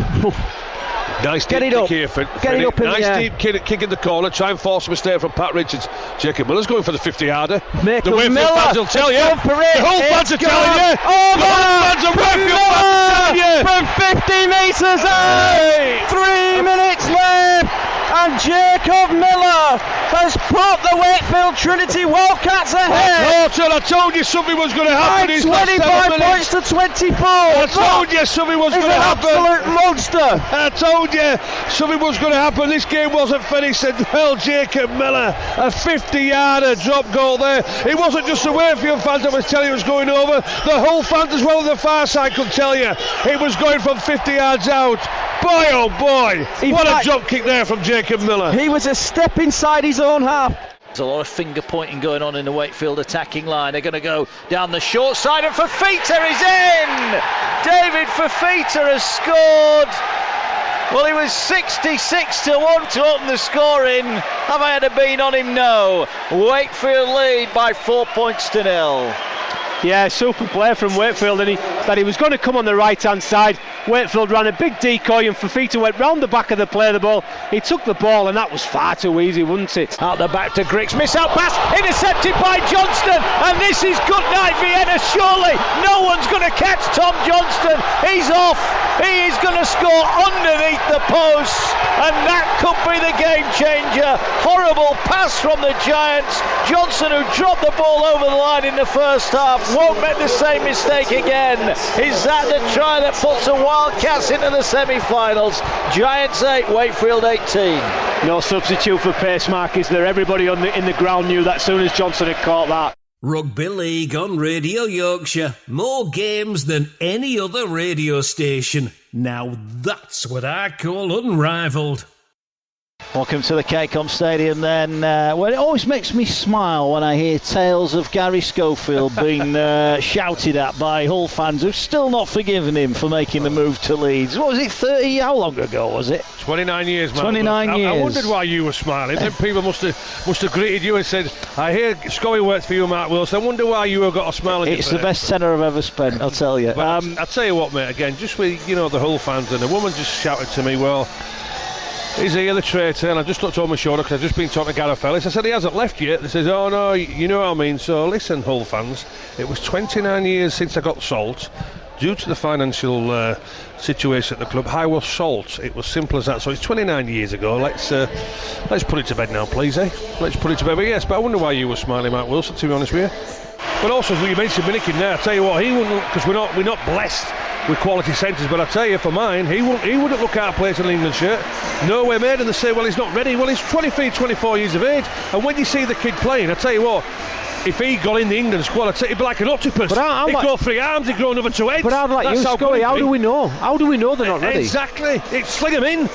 Nice get deep it up. Kick here for get it up in nice the air. Deep kick in the corner. Try and force a mistake from Pat Richards. Jacob Miller's going for the 50-yarder. The Wakefield fans will tell you. The Hull fans are telling you. The Hull fans are Wakefield fans telling you. From 50 metres out. 3 minutes left. And Jacob Miller has put the Wakefield Trinity Wildcats ahead. I told you something was going to happen. 25 points to 24. I told you something was going to happen. Absolute monster. I told you something was going to happen. This game wasn't finished. And well, Jacob Miller, a 50-yarder drop goal there. It wasn't just the Wakefield fans that was telling you it was going over. The Hull fans as well on the far side could tell you it was going from 50 yards out. Boy, oh boy, what a drop kick there from Jacob Miller. He was a step inside his own half. There's a lot of finger pointing going on in the Wakefield attacking line. They're going to go down the short side, and Fafita is in! David Fafita has scored. Well, he was 66-1 to open the scoring. Have I had a bean on him? No. Wakefield lead by 4 points to 0. Yeah, super play from Wakefield, and he was going to come on the right-hand side. Wakefield ran a big decoy, and Fafita went round the back of the play, the ball. He took the ball, and that was far too easy, wasn't it? Out the back to Griggs, miss out pass, intercepted by Johnston, and this is good night Vienna, surely. No one's going to catch Tom Johnstone. He's off. He is going to score underneath the post, and that could be the game changer. Horrible pass from the Giants. Johnson, who dropped the ball over the line in the first half, won't make the same mistake again. Is that the try that puts the Wildcats into the semi-finals? Giants 8, Wakefield 18. No substitute for pace, Mark, is there? Everybody in the ground knew that as soon as Johnson had caught that. Rugby League on Radio Yorkshire. More games than any other radio station. Now that's what I call unrivalled. Welcome to the KCOM Stadium then. Well, it always makes me smile when I hear tales of Gary Schofield being shouted at by Hull fans who've still not forgiven him for making the move to Leeds. What was it, 30? How long ago was it? 29 years, man. 29 years. I wondered why you were smiling. Then people must have greeted you and said, I hear Scully works for you, Mark Wilson. I wonder why you have got a smile on your face. It's the best tenner I've ever spent, I'll tell you. I'll tell you what, mate, again, just with, the Hull fans, and a woman just shouted to me, well, is he the traitor? And I just looked over my shoulder because I've just been talking to Gareth Ellis. I said, he hasn't left yet. They said, oh no, you know what I mean. So listen, Hull fans, it was 29 years since I got salt, due to the financial situation at the club, I was sold. It was simple as that. So it's 29 years ago. Let's put it to bed now, please, eh? Let's put it to bed. But yes, but I wonder why you were smiling, Mark Wilson, to be honest with you. But also, as we mentioned Minikin there, I tell you what, he wouldn't, because we're not blessed with quality centres, but I tell you, for mine, he wouldn't look out of place in an England shirt. No way made, and they say, well, he's not ready. Well, he's 23, 24 years of age, and when you see the kid playing, I tell you what, if he got in the England squad, I'd say he'd be like an octopus. He'd grow 3 arms, he'd grow another 2 heads. But I'm like you, Scully, how do we know? How do we know they're not ready? Exactly. Sling them in.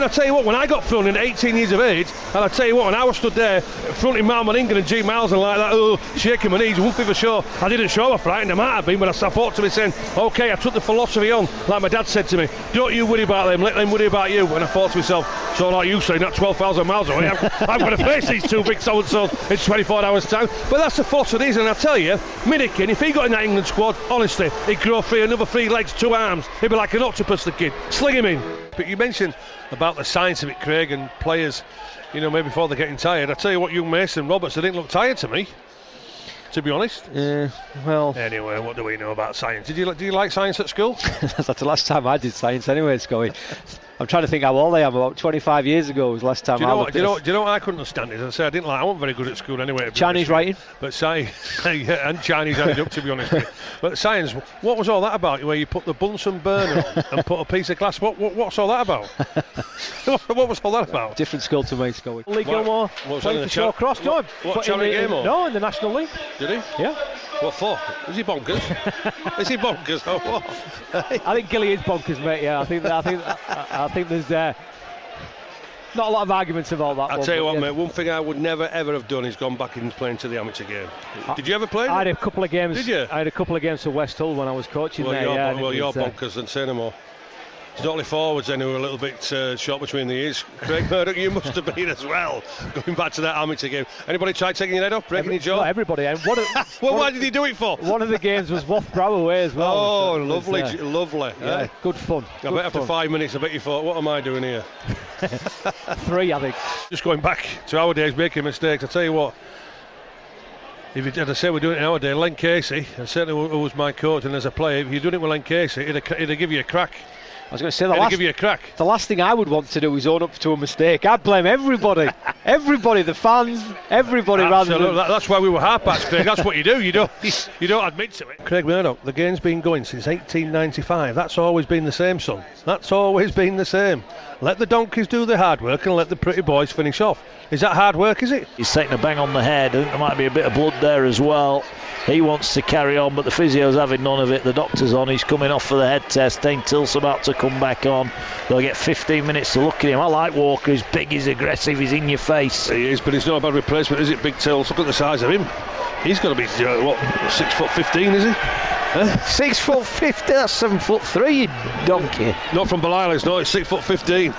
I tell you what, when I got thrown in at 18 years of age, and I tell you what, when I was stood there fronting Malman England and G. Miles and like that, shaking my knees, whooping for sure. I didn't show I frightened, I might have been, but I thought to me saying, okay, I took the philosophy on, like my dad said to me, don't you worry about them, let them worry about you. And I thought to myself, so like you saying, not 12,000 miles away, I'm going to face these 2 big so-and-sos in 24 hours time. But that's the philosophy. And I tell you, Minikin, if he got in that England squad, honestly, he'd grow another 3 legs, 2 arms. He'd be like an octopus, the kid. Sling him in. But you mentioned about the science of it, Craig, and players, maybe before they're getting tired. I tell you what, young Mason Roberts, they didn't look tired to me, to be honest. Well. Anyway, what do we know about science? Do you like science at school? That's the last time I did science anyway, Scully. I'm trying to think how old I am. About 25 years ago was the last time I looked. Do you know what I couldn't understand? As I say, I wasn't very good at school anyway. Chinese writing? But science, and Chinese added up, to be honest with you. But science, what was all that about? Where you put the Bunsen burner on and put a piece of glass? What's all that about? What was all that about? Different school to me, Scully. Lee Gilmore played for Shawcross. What charity game? No, in the National League. Did he? Yeah. What for? Is he bonkers? Is he bonkers or what? I think Gilly is bonkers, mate. Yeah, I think there's not a lot of arguments about that. I'll tell you what, mate. One thing I would never ever have done is gone back and playing to the amateur game. Did you ever play? I had a couple of games. Did you? I had a couple of games for West Hull when I was coaching there. You're bonkers, and say no more. It's not only forwards then who were a little bit short between the ears. Craig Murdoch, you must have been as well, going back to that amateur game. Anybody tried taking your head off, breaking your jaw? Well, everybody. Why did he do it for? One of the games was Wrathbrow away as well. Oh, lovely. Yeah, good fun. I bet after 5 minutes, I bet you thought, what am I doing here? 3, I think. Just going back to our days, making mistakes. I tell you what, as I say, we're doing it nowadays. Len Casey, and certainly who was my coach and as a player, if you'd done it with Len Casey, he'd have give you a crack. I was going to say give you a crack. The last thing I would want to do is own up to a mistake. I'd blame everybody, the fans, everybody. Absolutely. That's why we were halfbacks, Craig. That's what you do. You don't admit to it. Craig Murdoch, the game's been going since 1895. That's always been the same, son. That's always been the same. Let the donkeys do the hard work and let the pretty boys finish off. Is that hard work, is it? He's taking a bang on the head. I think there might be a bit of blood there as well. He wants to carry on, but the physio's having none of it. The doctor's on. He's coming off for the head test. Dane Tilt's about to come back on. They'll get 15 minutes to look at him. I like Walker. He's big, he's aggressive, he's in your face. He is, but he's not a bad replacement, is it, Big Tilt? Look at the size of him. He's got to be, 6'15", is he? 6'50", that's 7'3", you donkey. Not from Belial's, no, it's 6'15".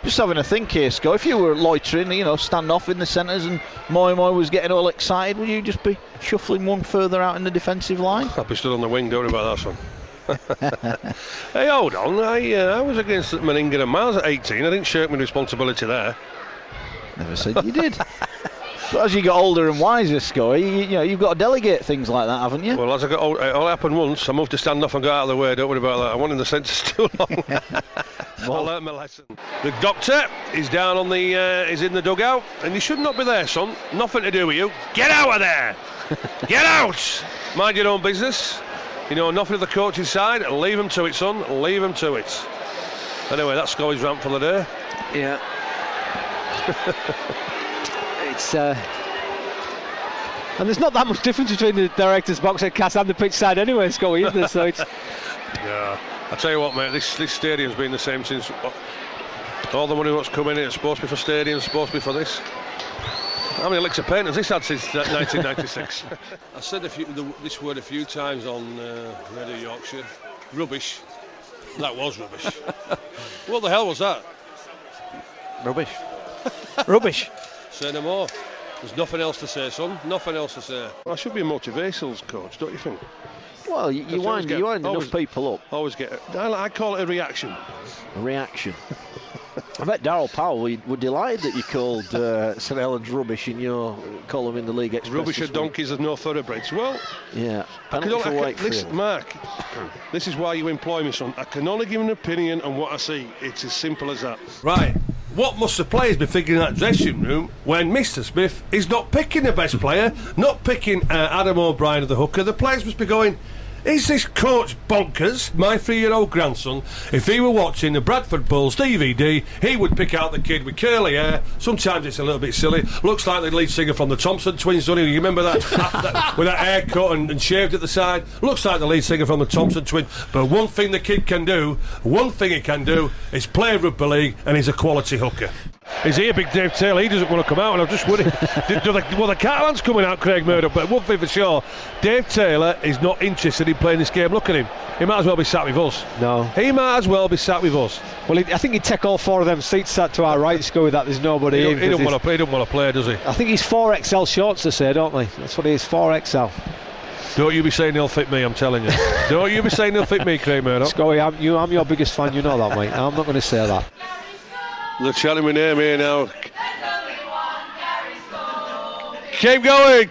Just having a think here, Scott. If you were loitering, stand off in the centres and Moi was getting all excited, would you just be shuffling one further out in the defensive line? I'd be stood on the wing, don't worry about that, son. Hey, hold on. I was against Meninga and Miles at 18. I didn't shirk my responsibility there. Never said you did. But as you got older and wiser, Scott, you've got to delegate things like that, haven't you? Well, as I got older, it all happened once. I moved to stand off and got out of the way. Don't worry about that. I wasn't in the centres too long. I learnt my lesson. The doctor is down on is in the dugout, and you should not be there, son. Nothing to do with you. Get out of there. Get out. Mind your own business. Nothing of the coach's side. Leave them to it, son. Leave them to it. Anyway, that's Scully's rant for the day. Yeah. It's and there's not that much difference between the director's box at Cass and the pitch side anyway, Scully, is there? So it's. Yeah. I tell you what, mate. This stadium's been the same since. All the money that's come in, it's supposed to be for stadiums, supposed to be for this. How many licks of paint has this had since 1996? I said this word a few times on Radio Yorkshire. Rubbish. That was rubbish. What the hell was that? Rubbish. Rubbish. Say no more. There's nothing else to say, son. Nothing else to say. Well, I should be a motivational coach, don't you think? Well, you wind enough people up. I call it a reaction. A reaction. I bet Darryl Powell were delighted that you called St Helens rubbish in your column in the League Express. Rubbish and donkeys and no thoroughbreds. Well, yeah. Listen, Mark, this is why you employ me, son. I can only give an opinion on what I see. It's as simple as that. Right. What must the players be thinking in that dressing room when Mr. Smith is not picking the best player, not picking Adam O'Brien of the hooker? The players must be going, is this coach bonkers? My 3-year-old grandson, if he were watching the Bradford Bulls DVD, he would pick out the kid with curly hair. Sometimes it's a little bit silly. Looks like the lead singer from the Thompson Twins, don't you? You remember that? With that haircut and shaved at the side. Looks like the lead singer from the Thompson Twins. But one thing the kid can do, is play rugby league, and he's a quality hooker. Is he a big Dave Taylor? He doesn't want to come out, and I'm just worried. The Catalans coming out, Craig Murdoch, but one thing for sure, Dave Taylor is not interested in playing this game. Look at him. He might as well be sat with us. No. He might as well be sat with us. Well, I think he'd take all 4 of them seats sat to our right, go with that. There's nobody in. He don't want to play, does he? I think he's 4XL shorts, they say, don't they? That's what he is, 4XL. Don't you be saying he'll fit me, I'm telling you. Don't you be saying he'll fit me, Craig Murdoch. Scully, I'm your biggest fan, you know that, mate. I'm not going to say that. They're chanting my name here now. Keep going.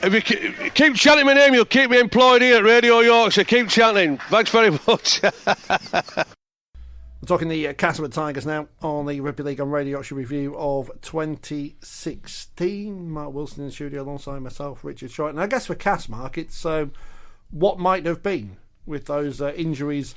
If you keep chanting my name, you'll keep me employed here at Radio Yorkshire. Keep chanting. Thanks very much. We're talking the Castleford Tigers now on the Rugby League on Radio Yorkshire review of 2016. Mark Wilson in the studio alongside myself, Richard Short. And I guess for Cass, Mark, it's what might have been with those injuries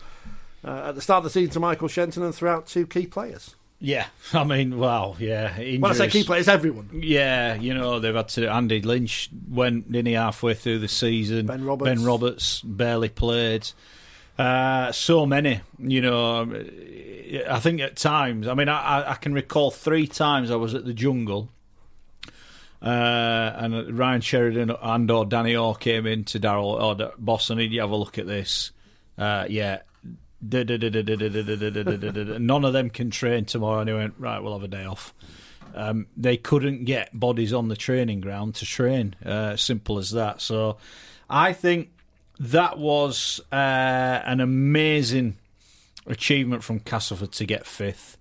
at the start of the season to Michael Shenton and throughout 2 key players. Yeah, I mean, wow, yeah. Injuries. When I say key players, everyone. Yeah, they've had to. Andy Lynch went nearly halfway through the season. Ben Roberts barely played. So many, I think at times, I mean, I can recall 3 times I was at the Jungle and Ryan Sheridan and or Danny Orr came in to Darryl, or boss, I need you to have a look at this. None of them can train tomorrow. And he went, right, we'll have a day off. They couldn't get bodies on the training ground to train. Simple as that. So I think that was an amazing achievement from Castleford to get 5th.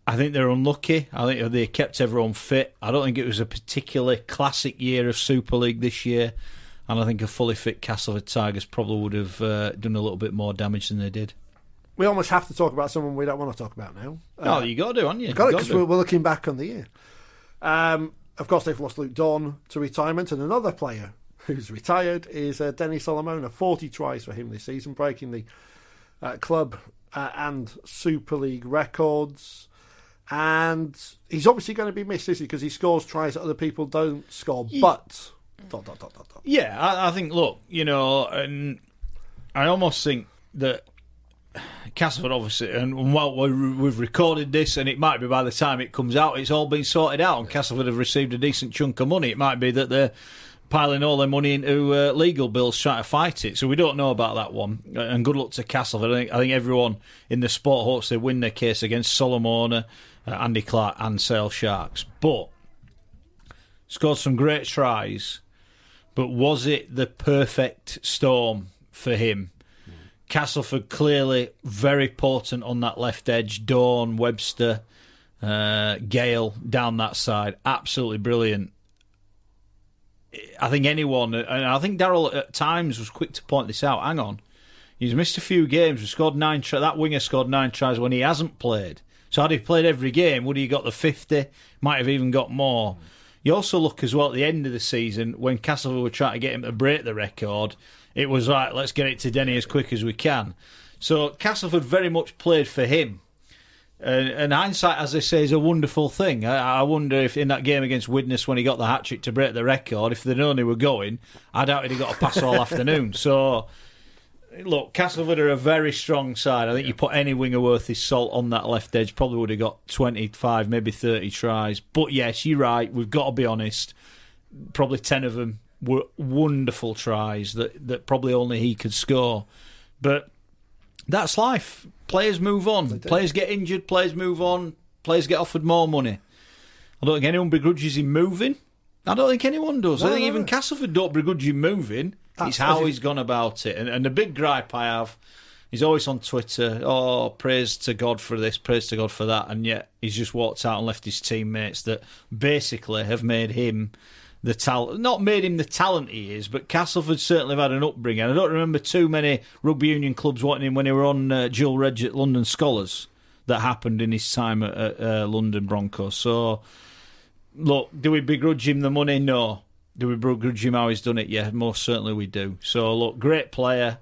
I think they're unlucky. I think they kept everyone fit. I don't think it was a particularly classic year of Super League this year. And I think a fully fit Castleford Tigers probably would have done a little bit more damage than they did. We almost have to talk about someone we don't want to talk about now. You got to do, haven't you? You've got to, because we're looking back on the year. Of course, they've lost Luke Dawn to retirement, and another player who's retired is Denny Solomona. 40 tries for him this season, breaking the club and Super League records. And he's obviously going to be missed, is he? Because he scores tries that other people don't score. But... Yeah, I think, look, and I almost think that Castleford, obviously, and while we've recorded this, and it might be by the time it comes out, it's all been sorted out, and Castleford have received a decent chunk of money. It might be that they're piling all their money into legal bills trying to fight it, so we don't know about that one. And good luck to Castleford. I think everyone in the sport hopes they win their case against Solomona, Andy Clark, and Sale Sharks. But scored some great tries. But was it the perfect storm for him? Castleford clearly very potent on that left edge. Dawn, Webster, Gale down that side. Absolutely brilliant. I think anyone, and I think Darryl at times was quick to point this out. Hang on. He's missed a few games. We scored 9 tries. That winger scored 9 tries when he hasn't played. So had he played every game, would he have got the 50? Might have even got more. You also look as well at the end of the season when Castleford were trying to get him to break the record. It was like, let's get it to Denny as quick as we can. So Castleford very much played for him. And hindsight, as they say, is a wonderful thing. I wonder if in that game against Widnes when he got the hat-trick to break the record, if they'd known they were going, I doubt he'd got a pass all afternoon. So, look, Castleford are a very strong side. I think you put any winger worth his salt on that left edge, probably would have got 25, maybe 30 tries. But yes, you're right, we've got to be honest. Probably 10 of them were wonderful tries that probably only he could score. But that's life. Players move on. Players get injured, players move on, players get offered more money. I don't think anyone begrudges him moving. I don't think anyone does. I think even Castleford don't begrudge him moving. It's how he's gone about it. And the big gripe I have, He's always on Twitter, praise to God for this, praise to God for that, and yet he's just walked out and left his teammates that basically have made him the talent. Not made him the talent he is, but Castleford certainly have had an upbringing. I don't remember too many rugby union clubs wanting him when he were on dual reg at London Scholars. That happened in his time at London Broncos. So, look, do we begrudge him the money? No. Do we begrudge him how he's done it? Yeah, most certainly we do. So, look, great player.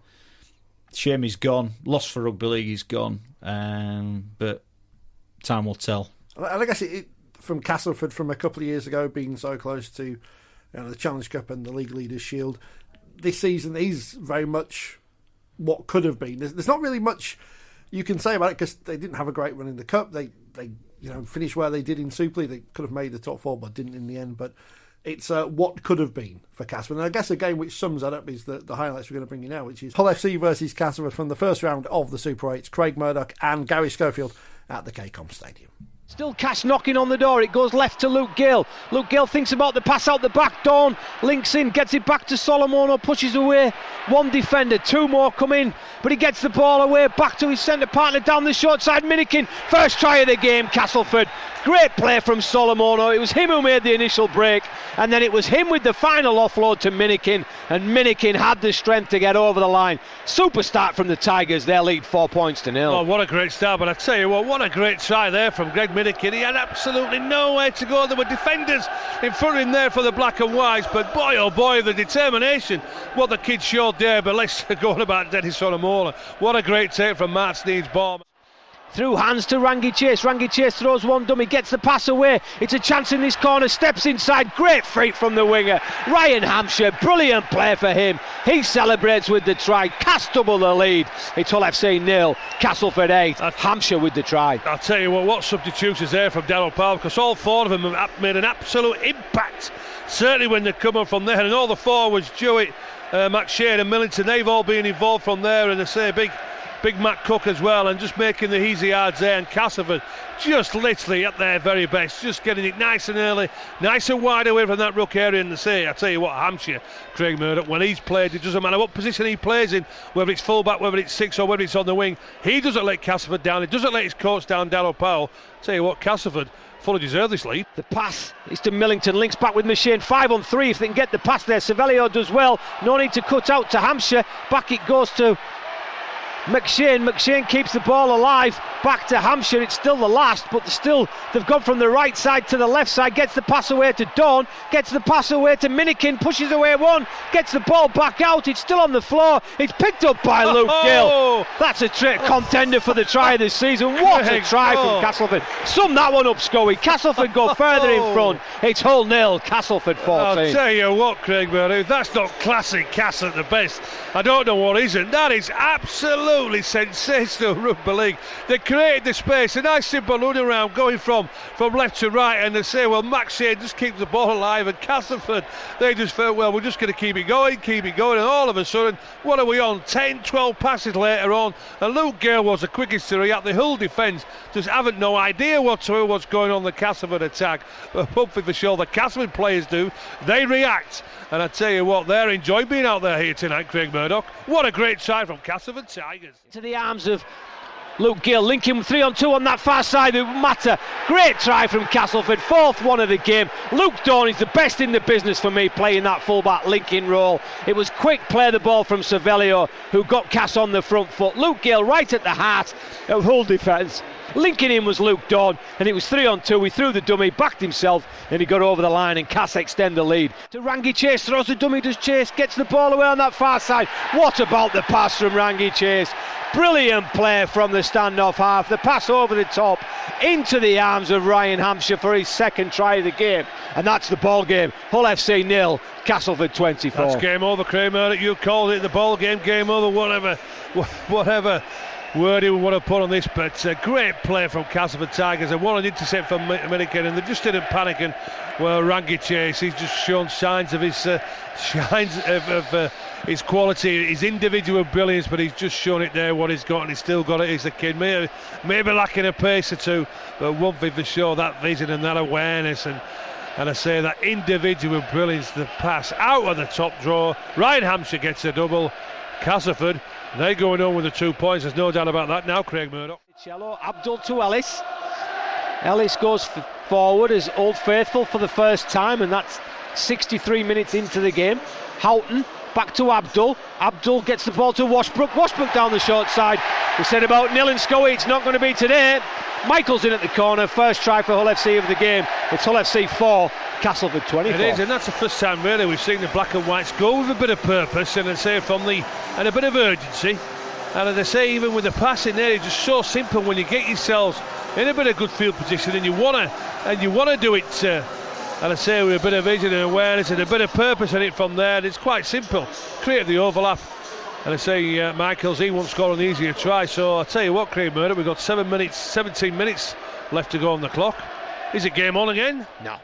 Shame he's gone. Lost for Rugby League, he's gone. But time will tell. And I guess from Castleford, from a couple of years ago, being so close to the Challenge Cup and the League Leaders Shield, this season is very much what could have been. There's not really much you can say about it because they didn't have a great run in the Cup. They finished where they did in Super League. They could have made the top four, but didn't in the end. But it's what could have been for Castleford. And I guess a game which sums that up is the highlights we're going to bring you now, which is Hull FC versus Castleford from the first round of the Super 8s. Craig Murdoch and Gary Schofield at the KCOM Stadium. Still Cash knocking on the door. It goes left to Luke Gill. Luke Gill thinks about the pass out the back. Dawn links in, gets it back to Solomona, pushes away one defender, two more come in, but he gets the ball away back to his centre partner down the short side. Minikin, first try of the game, Castleford. Great play from Solomona. It was him who made the initial break, and then it was him with the final offload to Minikin, and Minikin had the strength to get over the line. Super start from the Tigers. Their lead 4 points to 0. Oh, what a great start, but I tell you what a great try there from Greg Minikin. He had absolutely nowhere to go. There were defenders in front of him there for the black and whites, but boy oh boy, the determination what the kid showed there. But let's go on about Denny Solomona. What a great take from Matt Sneed's bomb. Through hands to Rangi Chase. Rangi Chase throws one dummy, gets the pass away. It's a chance in this corner, steps inside. Great feat from the winger. Ryan Hampshire, brilliant play for him. He celebrates with the try. Cast double the lead. It's Hull FC 0, Castleford 8. Hampshire with the try. I'll tell you what substitutions there from Darryl Powell, because all four of them have made an absolute impact. Certainly when they're coming from there, and all the forwards, Jewett, McShane and Millington, they've all been involved from there, and they say Big Matt Cook as well, and just making the easy yards there. And Castleford just literally at their very best, just getting it nice and early, nice and wide away from that ruck area. And they say, I tell you what, Hampshire, Craig Murdoch, when he's played, it doesn't matter what position he plays in, whether it's fullback, whether it's six or whether it's on the wing, he doesn't let Castleford down. He doesn't let his coach down, Darryl Powell. I tell you what, Castleford fully deserve this lead. The pass is to Millington, links back with Machine, 5-on-3 if they can get the pass there. Cervello does well, no need to cut out to Hampshire. Back it goes to McShane keeps the ball alive, back to Hampshire. It's still the last, but they've gone from the right side to the left side. Gets the pass away to Dawn, gets the pass away to Minikin, pushes away one, gets the ball back out. It's still on the floor. It's picked up by Luke Gill. That's a contender for the try of this season. What a try from Castleford. Sum that one up, Scully. Castleford go further in front. It's Hull 0, Castleford 14. I'll tell you what, Craig Murray, if that's not classic Castle at the best, I don't know what isn't. That is absolutely sensational rugby league. They created the space, a nice simple run around going from left to right, and they say, well, Max here just keeps the ball alive, and Castleford, they just felt, well, we're just going to keep it going, and all of a sudden, what are we on? 10-12 passes later on, and Luke Gill was the quickest to react. The Hull defence just haven't no idea what's going on in the Castleford attack, but hopefully for sure the Castleford players do. They react, and I tell you what, they're enjoying being out there here tonight, Craig Murdoch. What a great try from Castleford Tigers. To the arms of Luke Gill, linking 3-on-2 on that far side of Matter. Great try from Castleford, fourth one of the game. Luke Dawn is the best in the business for me, playing that fullback linking role. It was quick play the ball from Cervello, who got Cass on the front foot. Luke Gill right at the heart of Hull defence. Linking in was Luke Dawn, and it was 3-on-2. He threw the dummy, backed himself, and he got over the line, and Cass extend the lead. To Rangi Chase, throws the dummy, does Chase, gets the ball away on that far side. What about the pass from Rangi Chase? Brilliant play from the standoff half. The pass over the top into the arms of Ryan Hampshire for his second try of the game, and that's the ball game. Hull FC 0, Castleford 24. That's game over, Craig Murdoch. You called it the ball game over, whatever word you want to put on this, but great play from Castleford Tigers, and what an intercept from Minikin, and they just didn't panic. And well, Rangi Chase, he's just shown signs of his his quality, his individual brilliance, but he's just shown it there what he's got, and he's still got it. He's a kid, maybe lacking a pace or two, but one thing for sure, that vision and that awareness, and I say that individual brilliance, the pass out of the top drawer. Ryan Hampshire gets a double. Castleford, they're going on with the 2 points. There's no doubt about that now, Craig Murdoch. Cello, Abdul to Ellis. Ellis goes forward as Old Faithful for the first time, and that's 63 minutes into the game. Houghton back to Abdul. Abdul gets the ball to Washbrook. Washbrook down the short side. We said about Nil and Scully, it's not going to be today. Michael's in at the corner. First try for Hull FC of the game. It's Hull FC 4, Castleford 24. It is, and that's the first time really we've seen the black and whites go with a bit of purpose and a bit of urgency. And as I say, even with the passing there, it's just so simple when you get yourselves in a bit of good field position and you wanna do it. And I say with a bit of vision and awareness and a bit of purpose in it from there, and it's quite simple. Create the overlap. And I say Michaels, he won't score an easier try. So I tell you what, Craig Murdoch, we've got 17 minutes left to go on the clock. Is it game on again? No.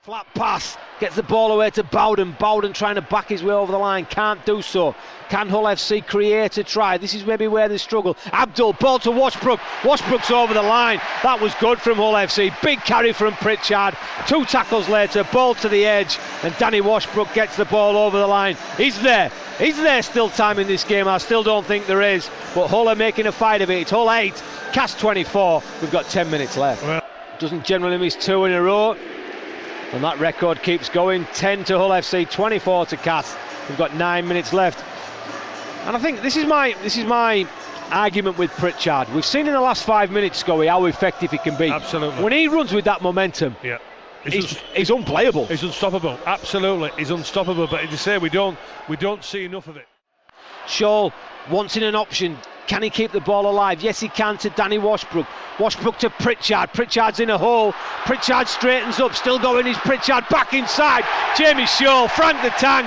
Flat pass, gets the ball away to Bowden. Bowden trying to back his way over the line, can't do so. Can Hull FC create a try? This is maybe where they struggle. Abdul, ball to Washbrook. Washbrook's over the line. That was good from Hull FC. Big carry from Pritchard. 2 tackles later, ball to the edge, and Danny Washbrook gets the ball over the line. He's there. Is there still time in this game? I still don't think there is, but Hull are making a fight of it. It's Hull 8, Cast 24. We've got 10 minutes left. Doesn't generally miss 2 in a row. And that record keeps going. 10 to Hull FC, 24 to Cass. We've got 9 minutes left. And I think this is my argument with Pritchard. We've seen in the last 5 minutes, Scully, how effective he can be. Absolutely. When he runs with that momentum, he's unplayable. He's unstoppable. Absolutely, he's unstoppable. But as you say, we don't see enough of it. Shaw wants in an option. Can he keep the ball alive? Yes, he can, to Danny Washbrook. Washbrook to Pritchard. Pritchard's in a hole. Pritchard straightens up. Still going is Pritchard. Back inside. Jamie Shaw, Frank the Tank,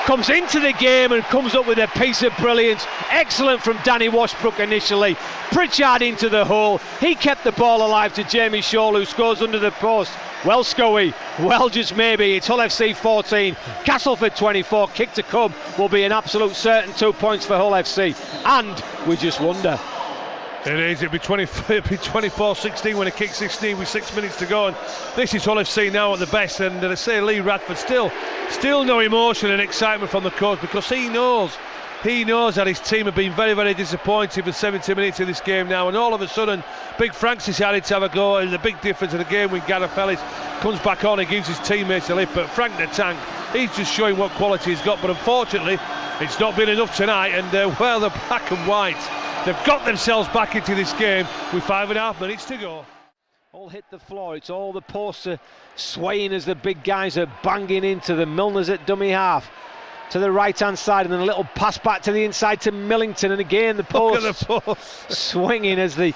comes into the game and comes up with a piece of brilliance. Excellent from Danny Washbrook initially. Pritchard into the hole. He kept the ball alive to Jamie Shaw, who scores under the post. Well, Scully, well, just maybe. It's Hull FC 14, Castleford 24. Kick to come will be an absolute certain 2 points for Hull FC. And we just wonder. It is. It'll be 24-16 when it kicks 16 with 6 minutes to go. And this is Hull FC now at the best. And I say Lee Radford still no emotion and excitement from the coach, because he knows that his team have been very, very disappointed for 70 minutes of this game now, and all of a sudden Big Frank's decided to have a go, and the big difference in the game when Gareth Ellis comes back on and gives his teammates a lift. But Frank the Tank, he's just showing what quality he's got, but unfortunately it's not been enough tonight. And the black and white, they've got themselves back into this game with 5.5 minutes to go. All hit the floor. It's all the posts are swaying as the big guys are banging into them. Milner's at dummy half to the right hand side, and then a little pass back to the inside to Millington, and again the post swinging as the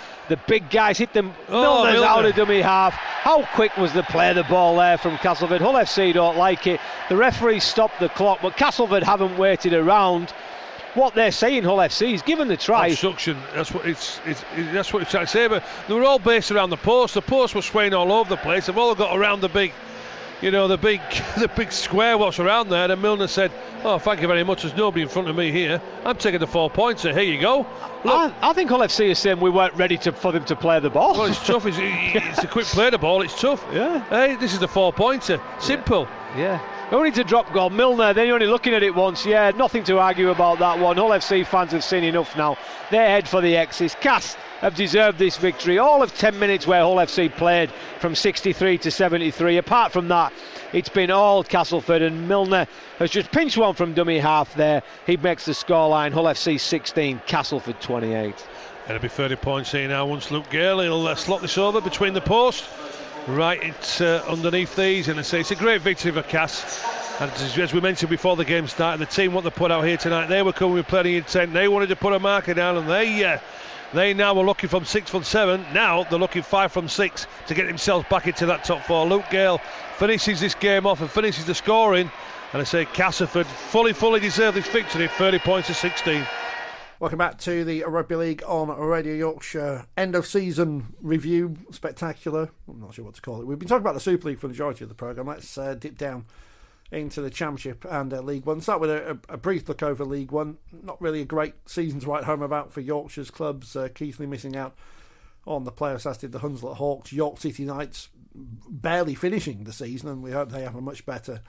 big guys hit them. Milner's out of dummy half. How quick was the play the ball there from Castleford? Hull FC don't like it. The referee stopped the clock, but Castleford haven't waited around. What they're saying, Hull FC, is given the try. Obstruction, that's what it's trying to say. But they were all based around the post. The post was swaying all over the place. They've all got around the big, the big square what's around there. And Milner said, "Oh, thank you very much. There's nobody in front of me here. I'm taking the 4 points. So here you go." I think Hull FC is saying we weren't ready for them to play the ball. Well, it's tough. It's a quick play the ball. It's tough. Yeah. Hey, this is the 4 pointer. Simple. Yeah. Only to drop goal. Milner, then you're only looking at it once. Yeah, nothing to argue about that one. Hull FC fans have seen enough now. They head for the X's. Cass have deserved this victory. All of 10 minutes where Hull FC played from 63 to 73. Apart from that, it's been all Castleford, and Milner has just pinched one from dummy half there. He makes the scoreline. Hull FC 16, Castleford 28. It'll be 30 points here now once Luke Gale, he'll slot this over between the post. Right, it's underneath these, and I say it's a great victory for Cass. And as we mentioned before the game started, the team what they put out here tonight, they were coming with plenty of intent. They wanted to put a marker down, and they now were looking from 6 from 7. Now they're looking 5 from 6 to get themselves back into that top 4. Luke Gale finishes this game off and finishes the scoring, and I say Castleford fully deserve this victory. 30 points to 16. Welcome back to the Rugby League on Radio Yorkshire end of season review spectacular. I'm not sure what to call it. We've been talking about the Super League for the majority of the programme. Let's dip down into the Championship and League One. Start with a brief look over League One. Not really a great season to write home about for Yorkshire's clubs. Keighley missing out on the playoffs, as did the Hunslet Hawks. York City Knights barely finishing the season, and we hope they have a much better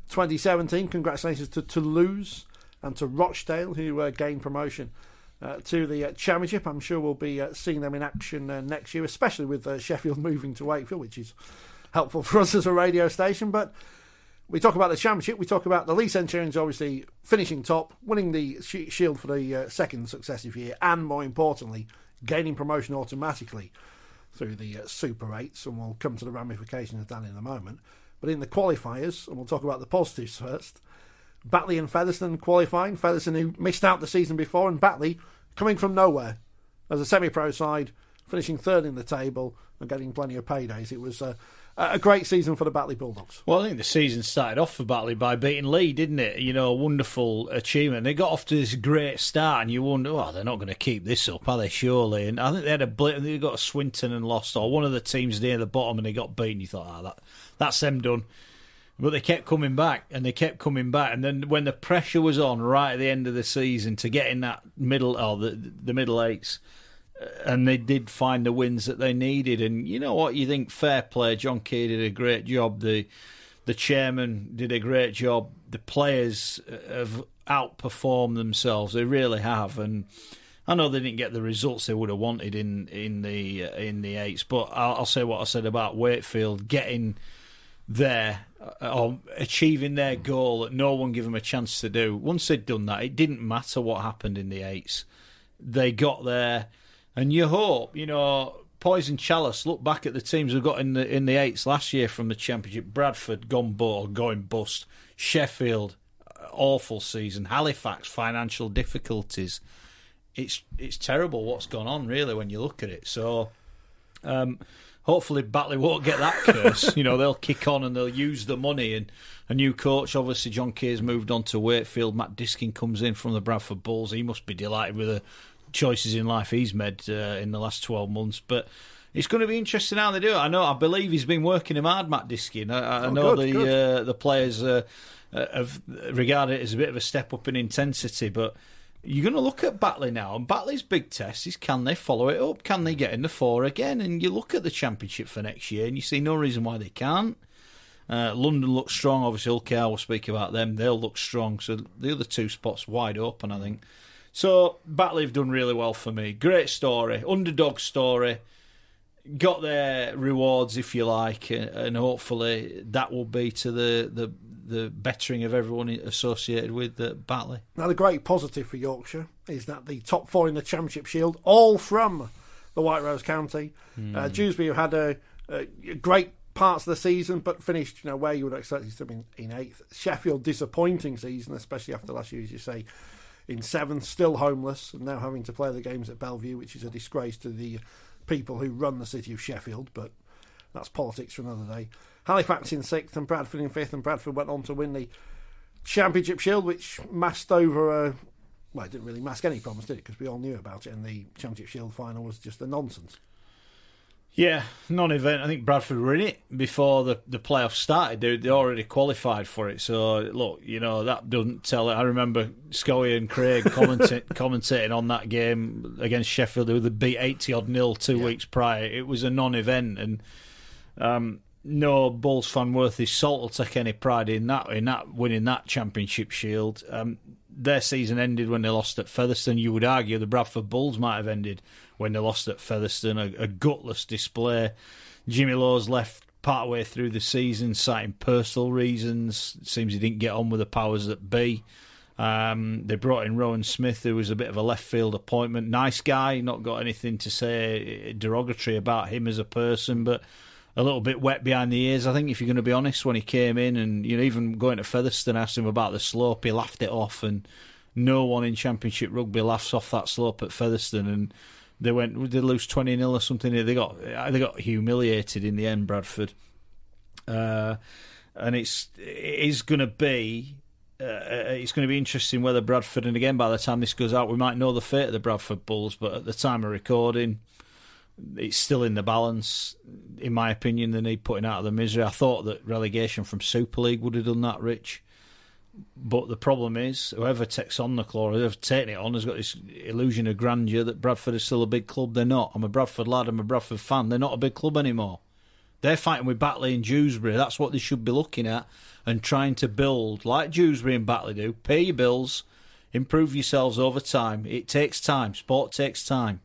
2017. Congratulations to Toulouse and to Rochdale, who gained promotion to the Championship. I'm sure we'll be seeing them in action next year, especially with Sheffield moving to Wakefield, which is helpful for us as a radio station. But we talk about the Championship, we talk about the Leeds Centurions obviously finishing top, winning the Shield for the second successive year, and more importantly, gaining promotion automatically through the Super 8s, and we'll come to the ramifications of that in a moment. But in the qualifiers, and we'll talk about the positives first, Batley and Featherstone qualifying. Featherstone, who missed out the season before, and Batley coming from nowhere as a semi-pro side, finishing third in the table and getting plenty of paydays. It was a great season for the Batley Bulldogs. Well, I think the season started off for Batley by beating Lee, didn't it? You know, a wonderful achievement. They got off to this great start, and you wonder, oh, they're not going to keep this up, are they, surely? And I think they had a blip, they got a Swinton and lost, or one of the teams near the bottom, and they got beaten. You thought, that's them done. But they kept coming back, and they kept coming back. And then when the pressure was on right at the end of the season to get in that middle, the middle eights, and they did find the wins that they needed. And you know what? You think fair play. John Key did a great job. The chairman did a great job. The players have outperformed themselves. They really have. And I know they didn't get the results they would have wanted in the eights. But I'll say what I said about Wakefield getting there, or achieving their goal that no one gave them a chance to do. Once they'd done that, it didn't matter what happened in the eights. They got there, and you hope, you know, Poison Chalice, look back at the teams who got in the eights last year from the Championship. Bradford going bust. Sheffield, awful season. Halifax, financial difficulties. It's terrible what's gone on, really, when you look at it. So hopefully Batley won't get that curse. You know, they'll kick on and they'll use the money. And a new coach, obviously John Kay's moved on to Wakefield. Matt Diskin comes in from the Bradford Bulls. He must be delighted with the choices in life he's made in the last 12 months. But it's going to be interesting how they do it. I believe he's been working him hard, Matt Diskin. I know the players have regarded it as a bit of a step up in intensity, but you're going to look at Batley now, and Batley's big test is, can they follow it up? Can they get in the four again? And you look at the Championship for next year, and you see no reason why they can't. London looks strong. Obviously, Ulker will speak about them. They'll look strong. So the other two spots wide open, I think. So Batley have done really well for me. Great story. Underdog story. Got their rewards, if you like, and hopefully that will be to the bettering of everyone associated with Batley. Now, the great positive for Yorkshire is that the top four in the Championship Shield, all from the White Rose County. Dewsbury have had a great parts of the season, but finished, you know, where you would expect it to be in eighth. Sheffield, disappointing season, especially after last year, as you say, in seventh, still homeless, and now having to play the games at Bellevue, which is a disgrace to the people who run the city of Sheffield, but that's politics for another day. Halifax in sixth and Bradford in fifth, and Bradford went on to win the Championship Shield, which masked over well, it didn't really mask any problems, did it? Because we all knew about it, and the Championship Shield final was just a nonsense. Yeah, non-event. I think Bradford were in it before the playoffs started. They already qualified for it. So, look, you know, that doesn't tell it. I remember Scully and Craig commentating on that game against Sheffield, who they beat 80-odd-0 2 weeks prior. It was a non-event, and no Bulls fan worth his salt will take any pride in that winning that Championship Shield. Their season ended when they lost at Featherstone. You would argue the Bradford Bulls might have ended when they lost at Featherstone. A gutless display. Jimmy Lowe's left partway through the season, citing personal reasons. It seems he didn't get on with the powers that be. They brought in Rowan Smith, who was a bit of a left field appointment. Nice guy, not got anything to say derogatory about him as a person, but a little bit wet behind the ears, I think, if you're going to be honest, when he came in. And, you know, even going to Featherstone, asked him about the slope, he laughed it off, and no one in Championship Rugby laughs off that slope at Featherstone. And they lose 20-0 or something. They got humiliated in the end, Bradford. And it's going to be interesting whether Bradford, and again, by the time this goes out, we might know the fate of the Bradford Bulls, but at the time of recording, it's still in the balance. In my opinion, they need putting out of the misery. I thought that relegation from Super League would have done that, Rich. But the problem is, whoever takes on the claw, whoever's taken it on, has got this illusion of grandeur that Bradford is still a big club. They're not. I'm a Bradford lad, I'm a Bradford fan. They're not a big club anymore. They're fighting with Batley and Dewsbury. That's what they should be looking at and trying to build, like Dewsbury and Batley do. Pay your bills, improve yourselves over time. It takes time. Sport takes time.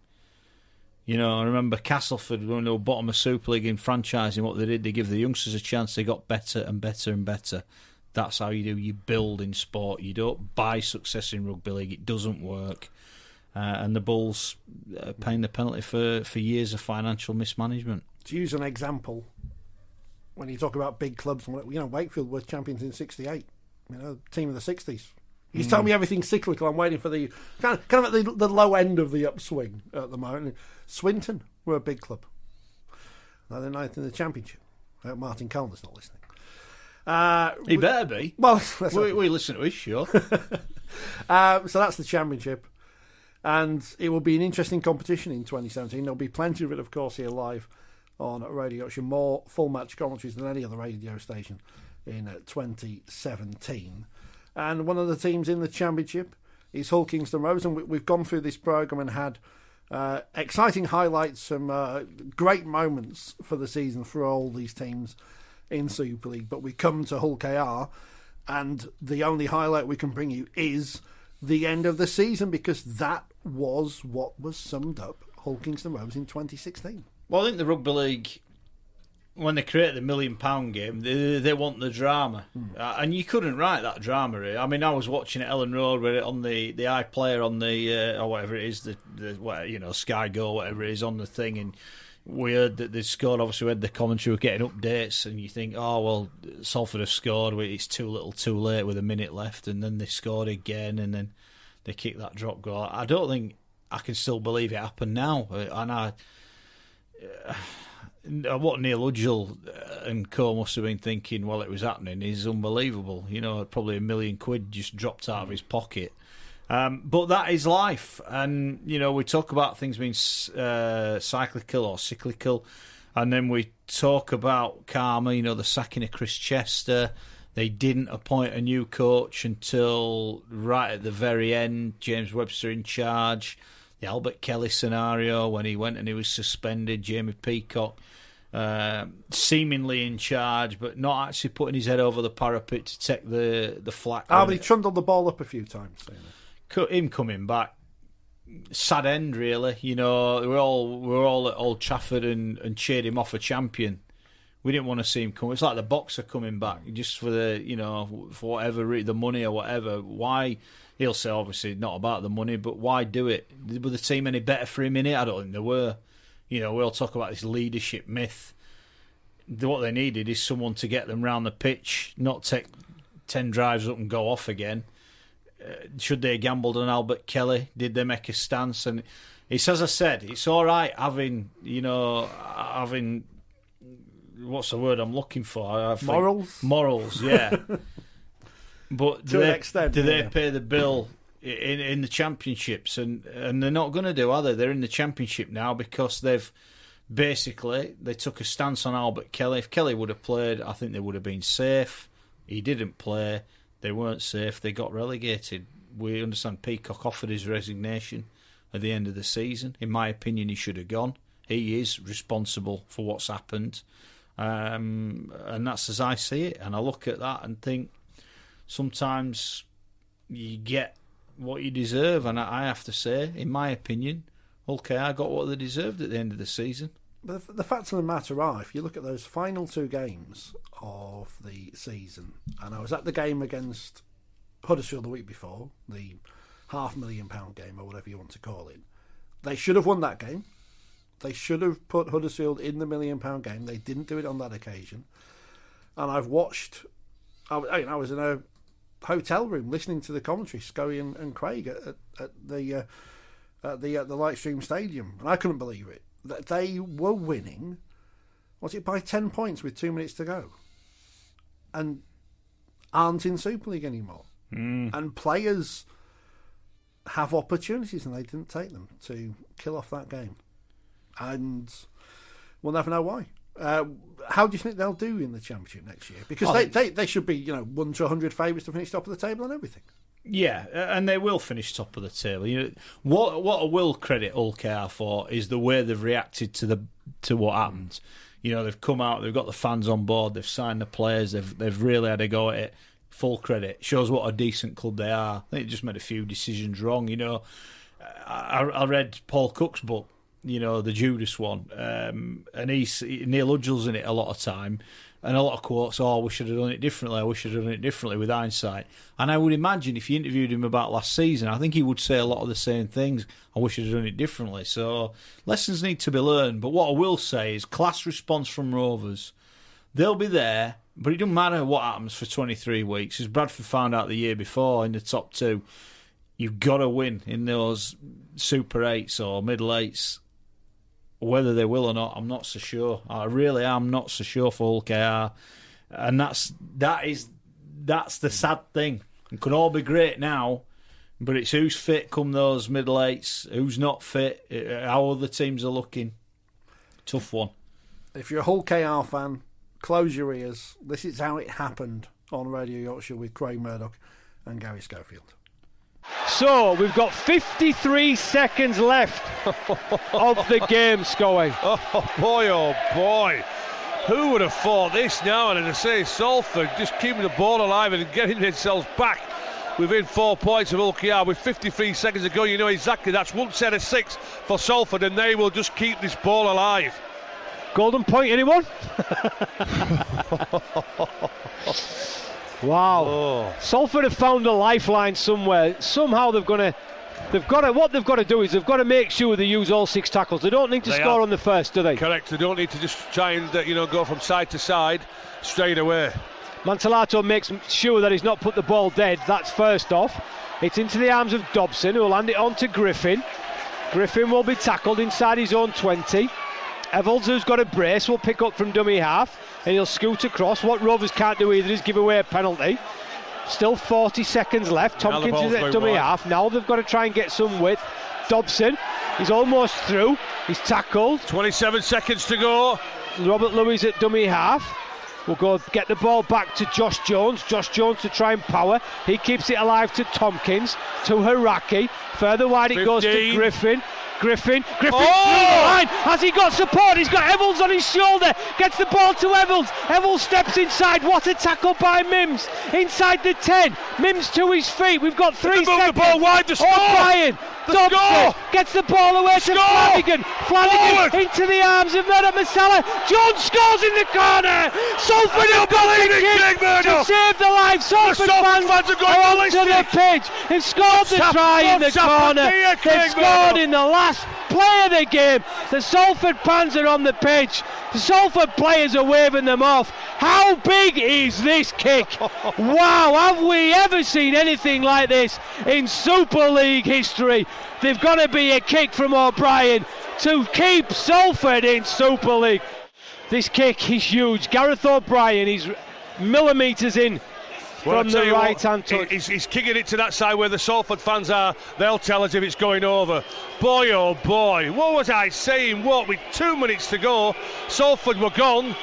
You know, I remember Castleford, when they were bottom of Super League in franchising, what they did, they give the youngsters a chance. They got better and better and better. That's how you do. You build in sport. You don't buy success in rugby league. It doesn't work. And the Bulls are paying the penalty for years of financial mismanagement. To use an example, when you talk about big clubs, you know, Wakefield were champions in '68. You know, team of the '60s. You tell me everything's cyclical. I'm waiting for the kind of at the low end of the upswing at the moment. Swinton were a big club. They're ninth in the championship. Martin Calder's not listening. He better be. Well, we listen to his show. So that's the championship, and it will be an interesting competition in 2017. There'll be plenty of it, of course, here live on Radio Yorkshire. More full match commentaries than any other radio station in 2017. And one of the teams in the championship is Hull Kingston Rovers, and we've gone through this programme and had exciting highlights, some great moments for the season for all these teams in Super League. But we come to Hull KR, and the only highlight we can bring you is the end of the season, because that was what was summed up Hull Kingston Rovers in 2016. Well, I think the Rugby League, when they create the £1 million game, they want the drama. And you couldn't write that drama here. I mean, I was watching it Ellen Road with it on the iPlayer on the, or whatever it is, the Sky Go, whatever it is, on the thing, and we heard that they scored. Obviously, we had the commentary, we're getting updates, and you think, oh, well, Salford have scored, it's too little too late with a minute left, and then they scored again, and then they kicked that drop goal. I don't think I can still believe it happened now. And what Neil Udgell and co must have been thinking while it was happening is unbelievable. You know, probably £1 million just dropped out of his pocket. But that is life. And, you know, we talk about things being cyclical or cyclical. And then we talk about karma, you know, the sacking of Chris Chester. They didn't appoint a new coach until right at the very end. James Webster in charge. The Albert Kelly scenario when he went and he was suspended. Jamie Peacock seemingly in charge, but not actually putting his head over the parapet to take the flak. But he trundled the ball up a few times. Him coming back, sad end really. You know, we're all at Old Trafford and cheered him off a champion. We didn't want to see him come. It's like the boxer coming back just for the, you know, for whatever, the money or whatever. Why? He'll say obviously not about the money, but why do it? Were the team any better for him in it? I don't think they were. You know, we all talk about this leadership myth. What they needed is someone to get them round the pitch, not take 10 drives up and go off again. Should they have gambled on Albert Kelly? Did they make a stance? And it's, as I said, it's all right having, what's the word I'm looking for? Morals, yeah. But do they pay the bill in the championships? And they're not going to do, are they? They're in the championship now because they took a stance on Albert Kelly. If Kelly would have played, I think they would have been safe. He didn't play. They weren't safe. They got relegated. We understand Peacock offered his resignation at the end of the season. In my opinion, he should have gone. He is responsible for what's happened. And that's as I see it. And I look at that and think sometimes you get what you deserve. And I have to say, in my opinion, okay, I got what they deserved at the end of the season. But the facts of the matter are, if you look at those final two games of the season, and I was at the game against Huddersfield the week before, the £500,000 game or whatever you want to call it, they should have won that game. They should have put Huddersfield in the £1 million game. They didn't do it on that occasion. And I've watched, I was in a hotel room listening to the commentary, Scully and Craig at the Lightstream Stadium, and I couldn't believe it. That they were winning, was it by 10 points with 2 minutes to go, and aren't in Super League anymore. And players have opportunities and they didn't take them to kill off that game, and we'll never know why. How do you think they'll do in the Championship next year? Because they should be 1 to 100 favourites to finish top of the table and everything. Yeah, and they will finish top of the table. You know, what I will credit Hull KR for is the way they've reacted to what happened. You know, they've come out, they've got the fans on board, they've signed the players, they've really had a go at it. full credit. Shows what a decent club they are. I think they just made a few decisions wrong. You know, I read Paul Cook's book, you know, the Judas one, and Neil Hudgell's in it a lot of time, and a lot of quotes, we should have done it differently, I wish I'd done it differently with hindsight. And I would imagine if you interviewed him about last season, I think he would say a lot of the same things, I wish I'd done it differently. So lessons need to be learned. But what I will say is class response from Rovers. They'll be there, but it doesn't matter what happens for 23 weeks. As Bradford found out the year before in the top 2, you've got to win in those Super 8s or Middle 8s. Whether they will or not, I'm not so sure. I really am not so sure for Hull KR. And that's the sad thing. It could all be great now, but it's who's fit come those Middle 8s, who's not fit, how other teams are looking. Tough one. If you're a Hull KR fan, close your ears. This is how it happened on Radio Yorkshire with Craig Murdoch and Gary Schofield. So we've got 53 seconds left of the game, Scully. Oh boy. Who would have thought this now? And as I say, Salford just keeping the ball alive and getting themselves back within 4 points of Hull KR with 53 seconds to go. You know exactly that's 1 set of 6 for Salford, and they will just keep this ball alive. Golden point, anyone? Wow. Oh. Salford have found a lifeline somewhere. Somehow what they've got to do is they've got to make sure they use all 6 tackles. They don't need to score on the first, do they? Correct. They don't need to just try and go from side to side straight away. Mantellato makes sure that he's not put the ball dead. That's first off. It's into the arms of Dobson, who'll hand it on to Griffin. Griffin will be tackled inside his own 20. Evans, who's got a brace, will pick up from dummy half and he'll scoot across. What Rovers can't do either is give away a penalty. Still 40 seconds left. Tompkins is at dummy half. Now they've got to try and get some width. Dobson, he's almost through. He's tackled. 27 seconds to go. Robert Lewis at dummy half. We'll go get the ball back to Josh Jones. Josh Jones to try and power. He keeps it alive to Tompkins, to Haraki. Further wide it goes to Griffin. Griffin through the line. Has he got support? He's got Evans on his shoulder. Gets the ball to Evans. Evans steps inside. What a tackle by Mims. Inside the 10. Mims to his feet. We've got 3 seconds. The ball wide to score. O'Brien. Dobson gets the ball away to Flanagan. Flanagan into the arms of Murdoch Masala. John scores in the corner. Salford have got the kick to save the life. Salford fans are going onto the pitch. They've scored the try in the corner. They've scored in the last play of the game. The Salford fans are on the pitch. The Salford players are waving them off. How big is this kick? Wow, have we ever seen anything like this in Super League history? They've got to be a kick from O'Brien to keep Salford in Super League. This kick is huge. Gareth O'Brien, he's millimetres in from the right-hand touch. He's kicking it to that side where the Salford fans are. They'll tell us if it's going over. Boy, oh boy, what was I saying? What, with 2 minutes to go, Salford were gone.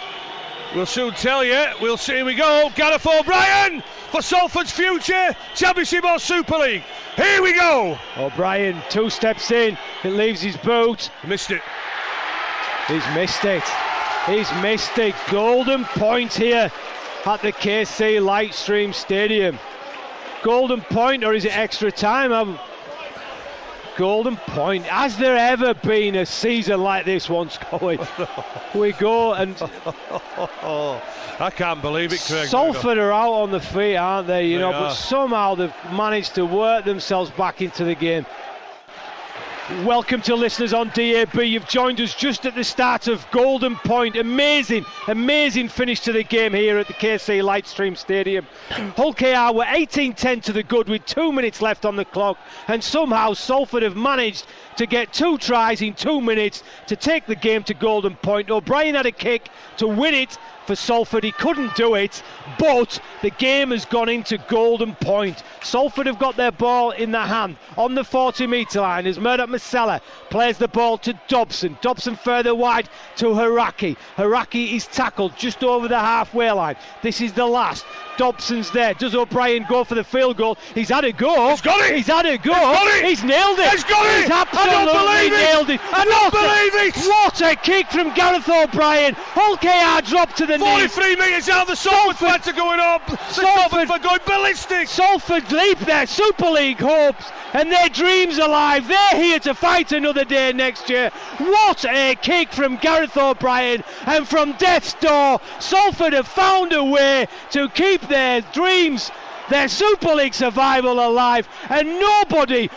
We'll soon tell you. We'll see. Here we go. Gareth O'Brien for Salford's future, Championship or Super League. Here we go. O'Brien 2 steps in. It leaves his boot. Missed it. He's missed it. He's missed it. Golden point here at the KC Lightstream Stadium. Golden point, or is it extra time? Golden point. Has there ever been a season like this once going? We go and I can't believe it, Craig. Salford are out on the feet, aren't they? But somehow they've managed to work themselves back into the game. Welcome to listeners on DAB. You've joined us just at the start of Golden Point. Amazing finish to the game here at the KC Lightstream Stadium. Hull KR were 18-10 to the good with 2 minutes left on the clock, and somehow Salford have managed to get 2 tries in 2 minutes to take the game to Golden Point. O'Brien had a kick to win it for Salford. He couldn't do it, but the game has gone into Golden Point. Salford have got their ball in their hand on the 40-metre line as Murdoch Nuwasala plays the ball to Dobson. Dobson further wide to Haraki. Haraki is tackled just over the halfway line. This is the last. Dobson's there. Does O'Brien go for the field goal? He's had a go. He's got it. He's had a go. He's got it. He's nailed it. He's got it. He's absolutely nailed it. I don't believe it. What a kick from Gareth O'Brien. Hull KR dropped to the knees. 43 metres out. The Salford fans are going up. The Salford are going ballistic. Salford leap their Super League hopes and their dreams alive. They're here to fight another day next year. What a kick from Gareth O'Brien, and from death's door, Salford have found a way to keep their dreams, their Super League survival alive, and nobody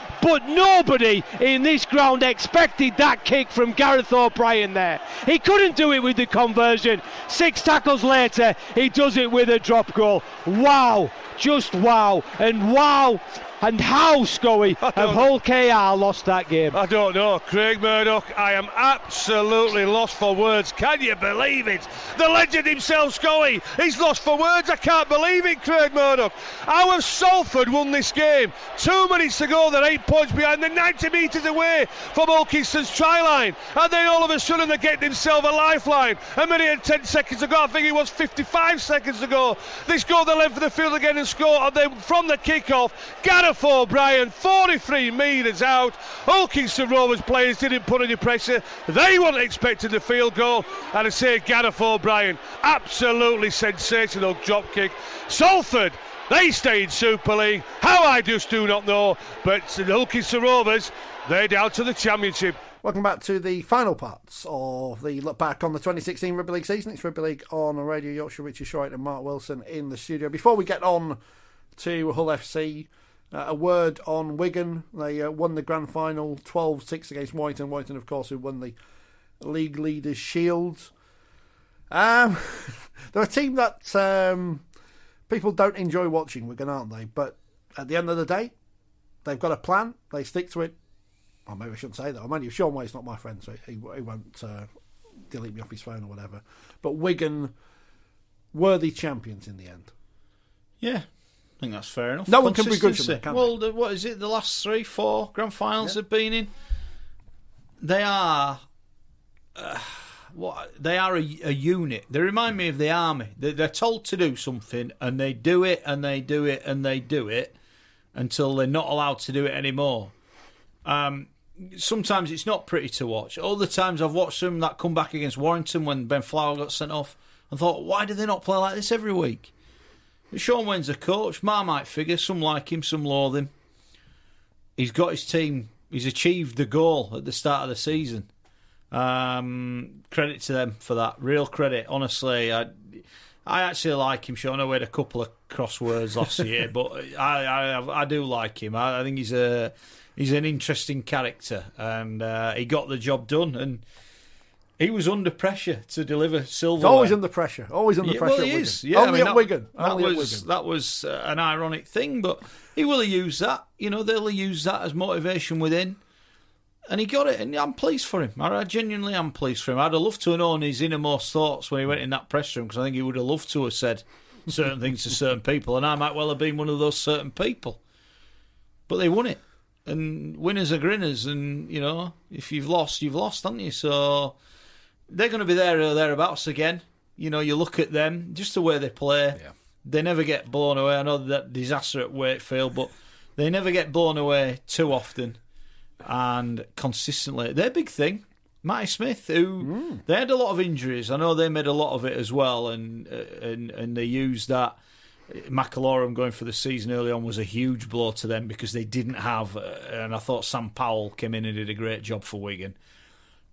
in this ground expected that kick from Gareth O'Brien there. He couldn't do it with the conversion. 6 tackles later, he does it with a drop goal. Wow, just wow, and wow. And how, Scully, have Hull KR lost that game? I don't know. Craig Murdoch, I am absolutely lost for words. Can you believe it? The legend himself, Scully, he's lost for words. I can't believe it, Craig Murdoch. How have Salford won this game? 2 minutes ago, they're 8 points behind. They're 90 metres away from Wilkinson's try line. And then all of a sudden, they're getting themselves a lifeline. A minute and 10 seconds ago, I think it was 55 seconds ago, they scored the length of the field again and scored. And then from the kick-off, Gareth O'Brien, 43 metres out. Wilkinson Rovers players didn't put any pressure. They weren't expecting the field goal. And I say Gareth O'Brien, absolutely sensational drop kick. Salford, they stay in Super League. How, I just do not know. But the Wilkinson Rovers, they're down to the Championship. Welcome back to the final parts of the look back on the 2016 Rugby League season. It's Rugby League on Radio Yorkshire. Richard Short and Mark Wilson in the studio. Before we get on to Hull FC, a word on Wigan. They won the grand final 12-6 against Warrington. Warrington, of course, who won the League Leaders' Shield. They're a team that people don't enjoy watching, Wigan, aren't they? But at the end of the day, they've got a plan. They stick to it. Or maybe I shouldn't say that. I mean, Sean Way's not my friend, so he won't delete me off his phone or whatever. But Wigan were the champions in the end. Yeah. I think that's fair enough. No one can begrudge them, can they? What is it? The last 3-4 grand finals have been in. They are, they are a unit. They remind me of the army. They're told to do something, and they do it, and they do it, and they do it until they're not allowed to do it anymore. Sometimes it's not pretty to watch. Other times I've watched them that come back against Warrington when Ben Flower got sent off, and thought, why do they not play like this every week? Sean Wayne's a coach, Marmite figure, some like him, some loathe him. He's got his team, he's achieved the goal at the start of the season. Credit to them for that, real credit, honestly. I actually like him, Sean. I know we had a couple of crosswords last year, but I do like him. I think he's an interesting character, and he got the job done, and he was under pressure to deliver silverware. Always under pressure. Always under pressure. Well, he at is. Wigan. Yeah, Only at Wigan. That was an ironic thing, but he will use that. You know, they'll use that as motivation within. And he got it, and I'm pleased for him. I genuinely am pleased for him. I'd have loved to have known his innermost thoughts when he went in that press room, because I think he would have loved to have said certain things to certain people, and I might well have been one of those certain people. But they won it. And winners are grinners, and, you know, if you've lost, haven't you? So they're going to be there or thereabouts again. You know, you look at them, just the way they play. Yeah. They never get blown away. I know that disaster at Wakefield, but they never get blown away too often and consistently. Their big thing, Matty Smith, who they had a lot of injuries. I know they made a lot of it as well, and they used that. McAlorum going for the season early on was a huge blow to them because they didn't have, and I thought Sam Powell came in and did a great job for Wigan.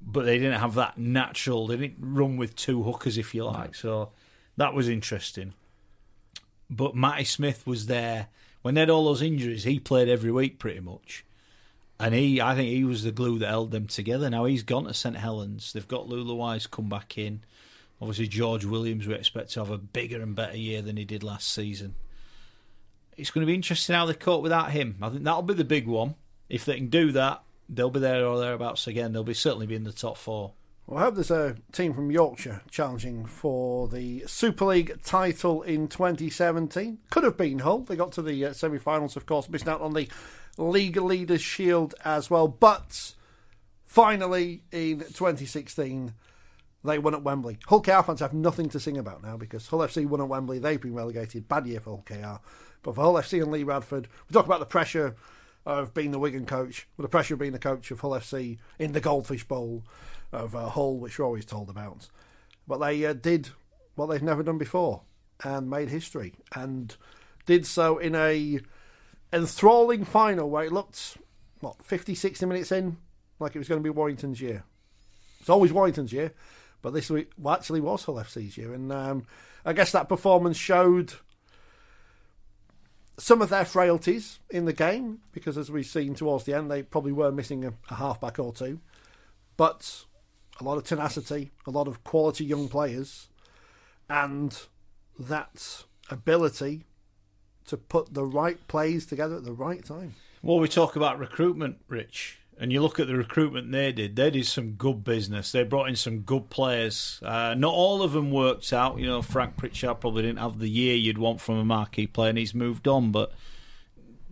But they didn't have that natural, they didn't run with two hookers, if you like. So that was interesting. But Matty Smith was there. When they had all those injuries, he played every week pretty much. And I think he was the glue that held them together. Now he's gone to St Helens. They've got Lula Wise come back in. Obviously George Williams, we expect to have a bigger and better year than he did last season. It's going to be interesting how they cope without him. I think that'll be the big one. If they can do that, they'll be there or thereabouts again. They'll certainly be in the top four. Well, I hope there's a team from Yorkshire challenging for the Super League title in 2017. Could have been Hull. They got to the semi-finals, of course, missing out on the League Leaders' Shield as well. But finally, in 2016, they won at Wembley. Hull KR fans have nothing to sing about now because Hull FC won at Wembley. They've been relegated. Bad year for Hull KR. But for Hull FC and Lee Radford, we talk about the pressure of being the Wigan coach, with the pressure of being the coach of Hull FC in the Goldfish Bowl of Hull, which we're always told about. But they did what they've never done before and made history, and did so in a enthralling final where it looked, 50, 60 minutes in, like it was going to be Warrington's year. It's always Warrington's year, but this week actually was Hull FC's year. And I guess that performance showed some of their frailties in the game, because as we've seen towards the end, they probably were missing a half-back or two. But a lot of tenacity, a lot of quality young players, and that ability to put the right plays together at the right time. Well, we talk about recruitment, Rich, and you look at the recruitment they did some good business. They brought in some good players. Not all of them worked out. You know, Frank Pritchard probably didn't have the year you'd want from a marquee player, and he's moved on, but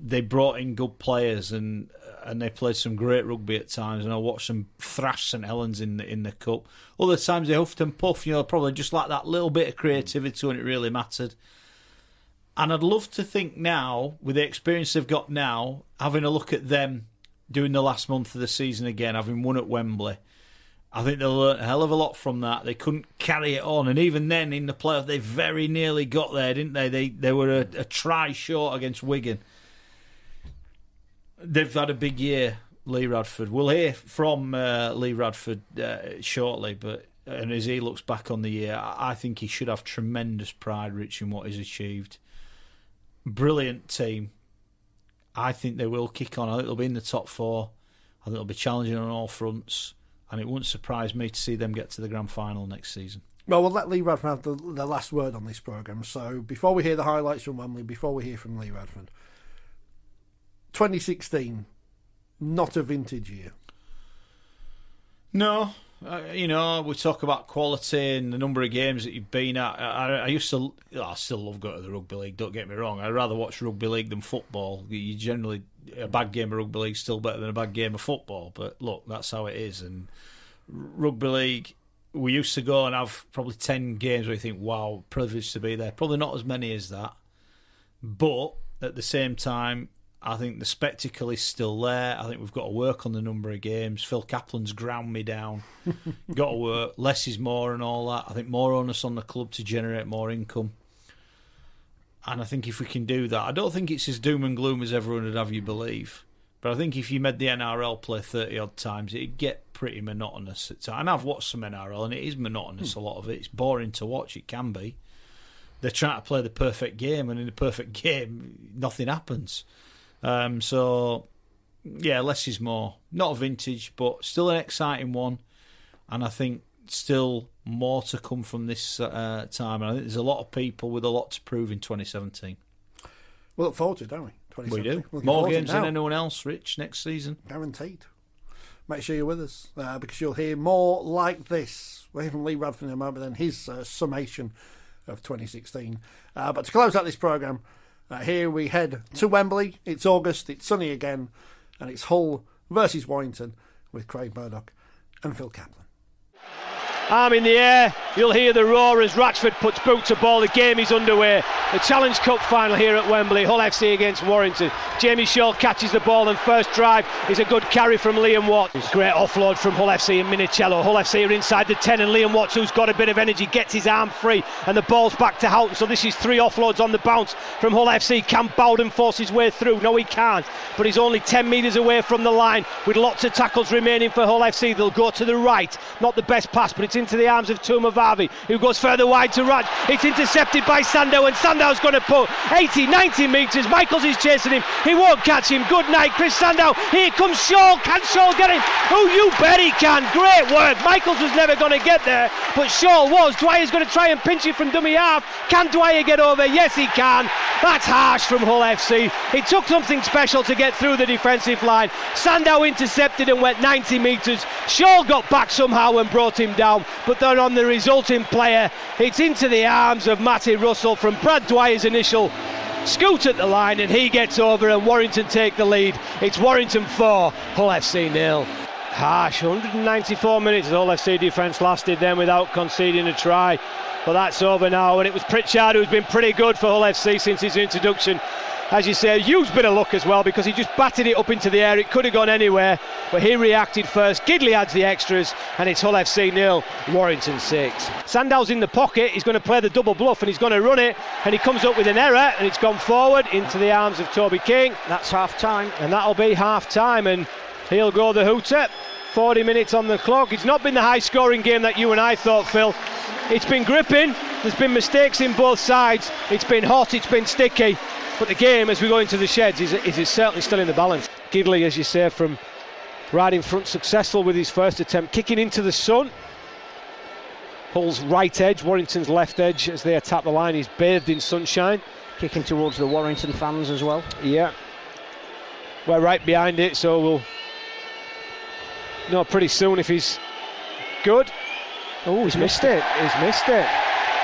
they brought in good players, and they played some great rugby at times, and I watched them thrash St Helens in the cup. Other times they huffed and puffed, probably just like that little bit of creativity when it really mattered. And I'd love to think now, with the experience they've got now, having a look at them doing the last month of the season again, having won at Wembley, I think they'll learn a hell of a lot from that. They couldn't carry it on, and even then in the playoff they very nearly got there, didn't they? They were a try short against Wigan. They've had a big year, Lee Radford. We'll hear from Lee Radford shortly, and as he looks back on the year, I think he should have tremendous pride, Rich, in what he's achieved. Brilliant team. I think they will kick on. I think they'll be in the top four. I think they'll be challenging on all fronts, and it wouldn't surprise me to see them get to the grand final next season. Well, we'll let Lee Radford have the last word on this programme. So before we hear the highlights from Wembley, before we hear from Lee Radford, 2016, not a vintage year. No. We talk about quality and the number of games that you've been at. I still love going to the Rugby League, don't get me wrong. I'd rather watch Rugby League than football. A bad game of Rugby League is still better than a bad game of football. But look, that's how it is. And Rugby League, we used to go and have probably 10 games where you think, wow, privileged to be there. Probably not as many as that. But at the same time, I think the spectacle is still there. I think we've got to work on the number of games. Phil Kaplan's ground me down. Got to work. Less is more and all that. I think more onus on the club to generate more income. And I think if we can do that, I don't think it's as doom and gloom as everyone would have you believe. But I think if you made the NRL play 30-odd times, it'd get pretty monotonous at times. And I've watched some NRL, and it is monotonous, a lot of it. It's boring to watch. It can be. They're trying to play the perfect game, and in the perfect game, nothing happens. So, less is more. Not a vintage, but still an exciting one. And I think still more to come from this time. And I think there's a lot of people with a lot to prove in 2017. We look forward to it, don't we? We do. More games than anyone else, Rich, next season. Guaranteed. Make sure you're with us, because you'll hear more like this. We'll hear from Lee Radford in a moment, then his summation of 2016. But to close out this programme, here we head to Wembley. It's August, it's sunny again, and it's Hull versus Warrington with Craig Murdoch and Phil Kaplan. Arm in the air, you'll hear the roar as Ratchford puts boot to ball. The game is underway. The Challenge Cup final here at Wembley. Hull FC against Warrington. Jamie Shaw catches the ball, and first drive is a good carry from Liam Watts. Great offload from Hull FC and Minicello. Hull FC are inside the 10, and Liam Watts, who's got a bit of energy, gets his arm free, and the ball's back to Houghton. So this is 3 offloads on the bounce from Hull FC. Can Bowden force his way through? No, he can't. But he's only 10 metres away from the line with lots of tackles remaining for Hull FC. They'll go to the right. Not the best pass, but it's into the arms of Tumavavi, who goes further wide to Raj. It's intercepted by Sandow, and Sandow's going to put 80, 90 metres. Michaels is chasing him. He won't catch him. Good night, Chris Sandow. Here comes Shaw. Can Shaw get him? Oh, you bet he can. Great work. Michaels was never going to get there, but Shaw was. Dwyer's going to try and pinch it from dummy half. Can Dwyer get over? Yes, he can. That's harsh from Hull FC. It took something special to get through the defensive line. Sandow intercepted and went 90 metres. Shaw got back somehow and brought him down, but they're on the resulting player. It's into the arms of Matty Russell from Brad Dwyer's initial scoot at the line, and he gets over, and Warrington take the lead. It's Warrington 4, Hull FC 0. Harsh. 194 minutes the Hull FC defence lasted then without conceding a try. But that's over now, and it was Pritchard who's been pretty good for Hull FC since his introduction. As you say, a huge bit of luck as well, because he just batted it up into the air. It could have gone anywhere, but he reacted first. Gidley adds the extras, and it's Hull FC 0, Warrington 6. Sandow's in the pocket. He's going to play the double bluff, and he's going to run it, and he comes up with an error, and it's gone forward into the arms of Toby King. That's half time, and that'll be half time, and he'll go the hooter. 40 minutes on the clock. It's not been the high scoring game that you and I thought, Phil. It's been gripping. There's been mistakes in both sides. It's been hot, it's been sticky. But the game, as we go into the sheds, is certainly still in the balance. Gidley, as you say, from right in front, successful with his first attempt, kicking into the sun. Hull's right edge, Warrington's left edge, as they attack the line, he's bathed in sunshine. Kicking towards the Warrington fans as well. Yeah. We're right behind it, so we'll know pretty soon if he's good. Oh, he's missed it. He's missed it.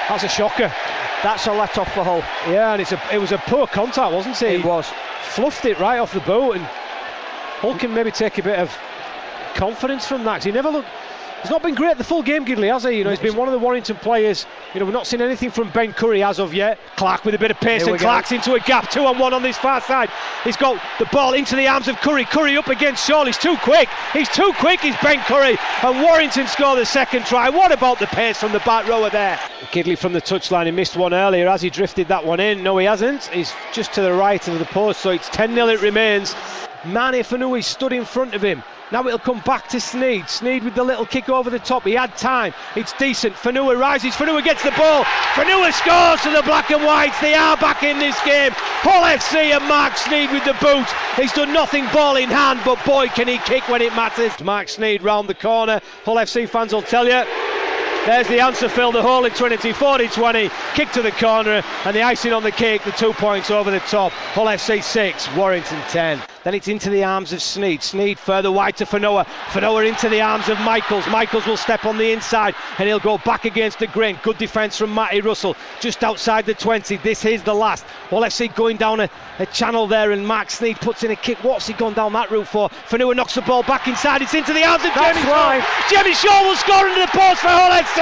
That's a shocker. That's a let off for Hull. Yeah, and it was a poor contact, wasn't it? It was. Fluffed it right off the boot, and Hull can maybe take a bit of confidence from that. He's not been great the full game, Gidley, has he? He's been one of the Warrington players. We've not seen anything from Ben Curry as of yet. Clark with a bit of pace, and Clark's into a gap, 2-on-1 on this far side. He's got the ball into the arms of Curry. Curry up against Shaw. He's too quick. He's Ben Curry. And Warrington score the second try. What about the pace from the back rower there? Gidley from the touchline. He missed one earlier. Has he drifted that one in? No, he hasn't. He's just to the right of the post, so it's 10-0 it remains. Mane Fanui stood in front of him. Now it'll come back to Sneed. Sneed with the little kick over the top. He had time. It's decent. Fanua rises. Fanua gets the ball. Fanua scores for the black and whites. They are back in this game. Hull FC and Mark Sneed with the boot. He's done nothing ball in hand, but boy can he kick when it matters. Mark Sneed round the corner. Hull FC fans will tell you. There's the answer, Phil. The hole in Trinity, 40-20, kick to the corner, and the icing on the cake, the 2 points over the top. Hull FC 6, Warrington 10. Then it's into the arms of Sneed. Sneed further wide to Fanoa. Fanoa into the arms of Michaels. Michaels will step on the inside, and he'll go back against the grain. Good defence from Matty Russell, just outside the 20. This is the last. Hull FC going down a channel there, and Mark Sneed puts in a kick. What's he gone down that route for? Fanoa knocks the ball back inside. It's into the arms of Jamie Shaw. Jamie Shaw will score into the post for Hull FC.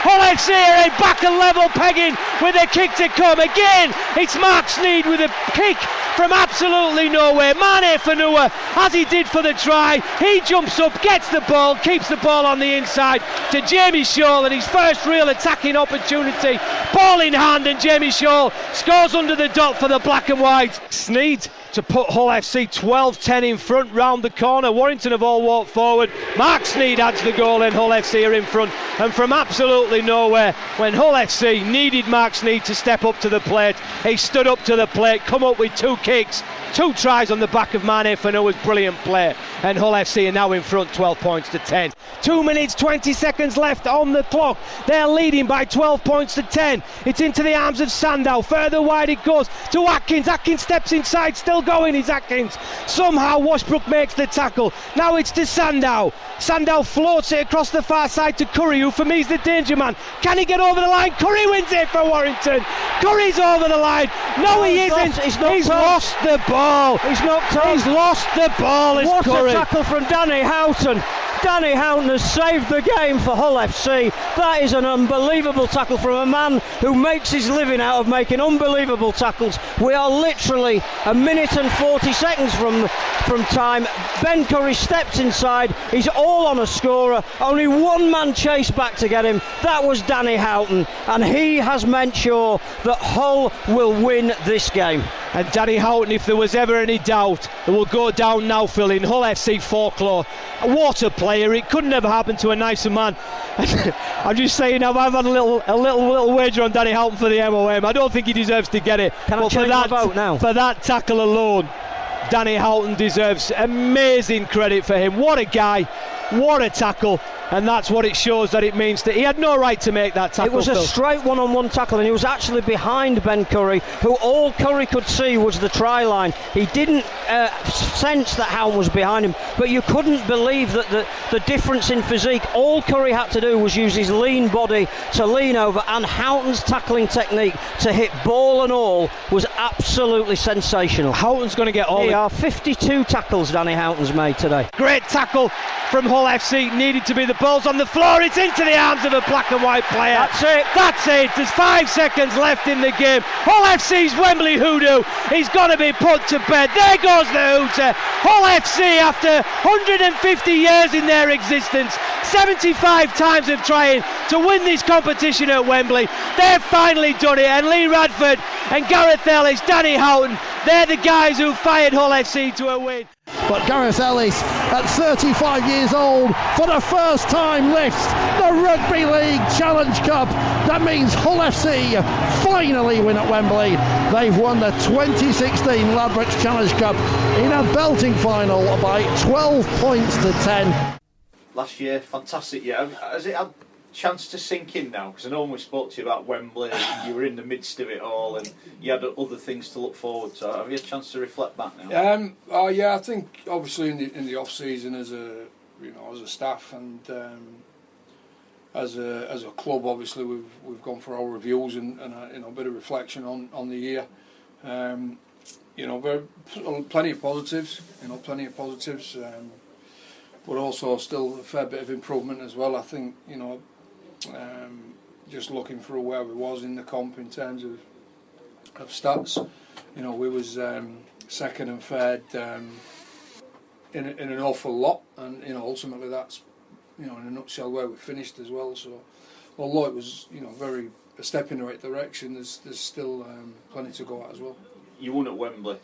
Hull FC are back and level pegging with a kick to come. Again, it's Mark Sneed with a kick from absolutely nowhere. Mane Fanua, as he did for the try, he jumps up, gets the ball, keeps the ball on the inside to Jamie Shaw, and his first real attacking opportunity. Ball in hand, and Jamie Shaw scores under the dot for the black and white. Sneed to put Hull FC 12-10 in front round the corner. Warrington have all walked forward. Mark Sneed adds the goal, and Hull FC are in front. And from absolutely nowhere, when Hull FC needed Mark Sneed to step up to the plate, he stood up to the plate, come up with 2 kicks, 2 tries on the back of Mane Fanua's brilliant play. And Hull FC are now in front, 12 points to 10. 2 minutes, 20 seconds left on the clock. They're leading by 12 points to 10. It's into the arms of Sandow. Further wide it goes to Atkins. Atkins steps inside, still going is Atkins. Somehow Washbrook makes the tackle. Now it's to Sandow. Sandow floats it across the far side to Curry, who for me is the danger man. Can he get over the line? Curry wins it for Warrington. Curry's over the line. No, he isn't. He's lost the ball. He's lost the ball. It's what Curry. A tackle from Danny Houghton. Danny Houghton has saved the game for Hull FC. That is an unbelievable tackle from a man who makes his living out of making unbelievable tackles. We are literally a minute and 40 seconds from time. Ben Curry steps inside. He's all on a scorer. Only one man chased back to get him. That was Danny Houghton, and he has meant sure that Hull will win this game. And Danny Houghton, if there was ever any doubt, it will go down now, Phil, in Hull FC folklore. What a player! It couldn't have happened to a nicer man. I'm just saying, I've had a little wager on Danny Houghton for the MOM. I don't think he deserves to get it. Can I change my vote now? For that tackle alone, Danny Houghton deserves amazing credit for him. What a guy! What a tackle! and that's what it shows that it means. That he had no right to make that tackle. It was a straight one-on-one tackle, and he was actually behind Ben Curry, who all Curry could see was the try line. He didn't sense that Houghton was behind him, but you couldn't believe that the difference in physique. All Curry had to do was use his lean body to lean over, and Houghton's tackling technique to hit ball and all was absolutely sensational. Houghton's going to get all. There are 52 tackles Danny Houghton's made today. Great tackle from Hull FC. Needed to be. The ball's on the floor. It's into the arms of a black and white player. That's it. There's 5 seconds left in the game. Hull FC's Wembley hoodoo. He's got to be put to bed. There goes the hooter. Hull FC, after 150 years in their existence, 75 times of trying to win this competition at Wembley, they've finally done it. And Lee Radford and Gareth Ellis, Danny Houghton, they're the guys who fired Hull FC to a win. But Gareth Ellis, at 35 years old, for the first time lifts the Rugby League Challenge Cup. That means Hull FC finally win at Wembley. They've won the 2016 Ladbrokes Challenge Cup in a belting final by 12 points to 10. Last year, fantastic year. Has it had a chance to sink in now? Because I know when we spoke to you about Wembley, you were in the midst of it all and you had other things to look forward to. Have you had a chance to reflect back now? Yeah, I think obviously in the off season as a staff and as a club, obviously we've gone for our reviews and a bit of reflection on the year. Plenty of positives. But also still a fair bit of improvement as well. I think just looking through where we was in the comp in terms of stats, we was second and third in an awful lot, and ultimately that's in a nutshell where we finished as well. So although it was very a step in the right direction, there's still plenty to go at as well. You won at Wembley.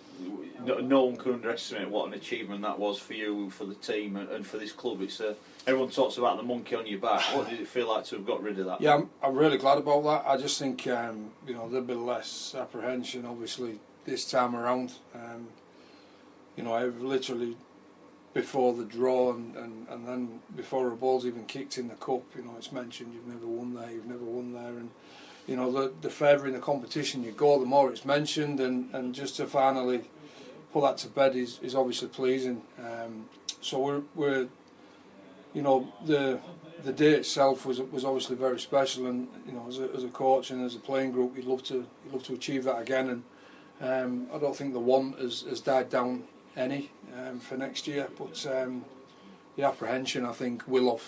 No one can underestimate what an achievement that was for you, for the team, and for this club. It's everyone talks about the monkey on your back. What did it feel like to have got rid of that? Yeah, I'm really glad about that. I just think there'll be less apprehension, obviously, this time around. I've literally before the draw and then before a ball's even kicked in the cup, it's mentioned you've never won there, and the further in the competition you go, the more it's mentioned, and just to finally put that to bed is obviously pleasing. So we're the day itself was obviously very special, and as a coach and as a playing group, you'd love to achieve that again, and I don't think the want has died down any for next year, but the apprehension I think will have.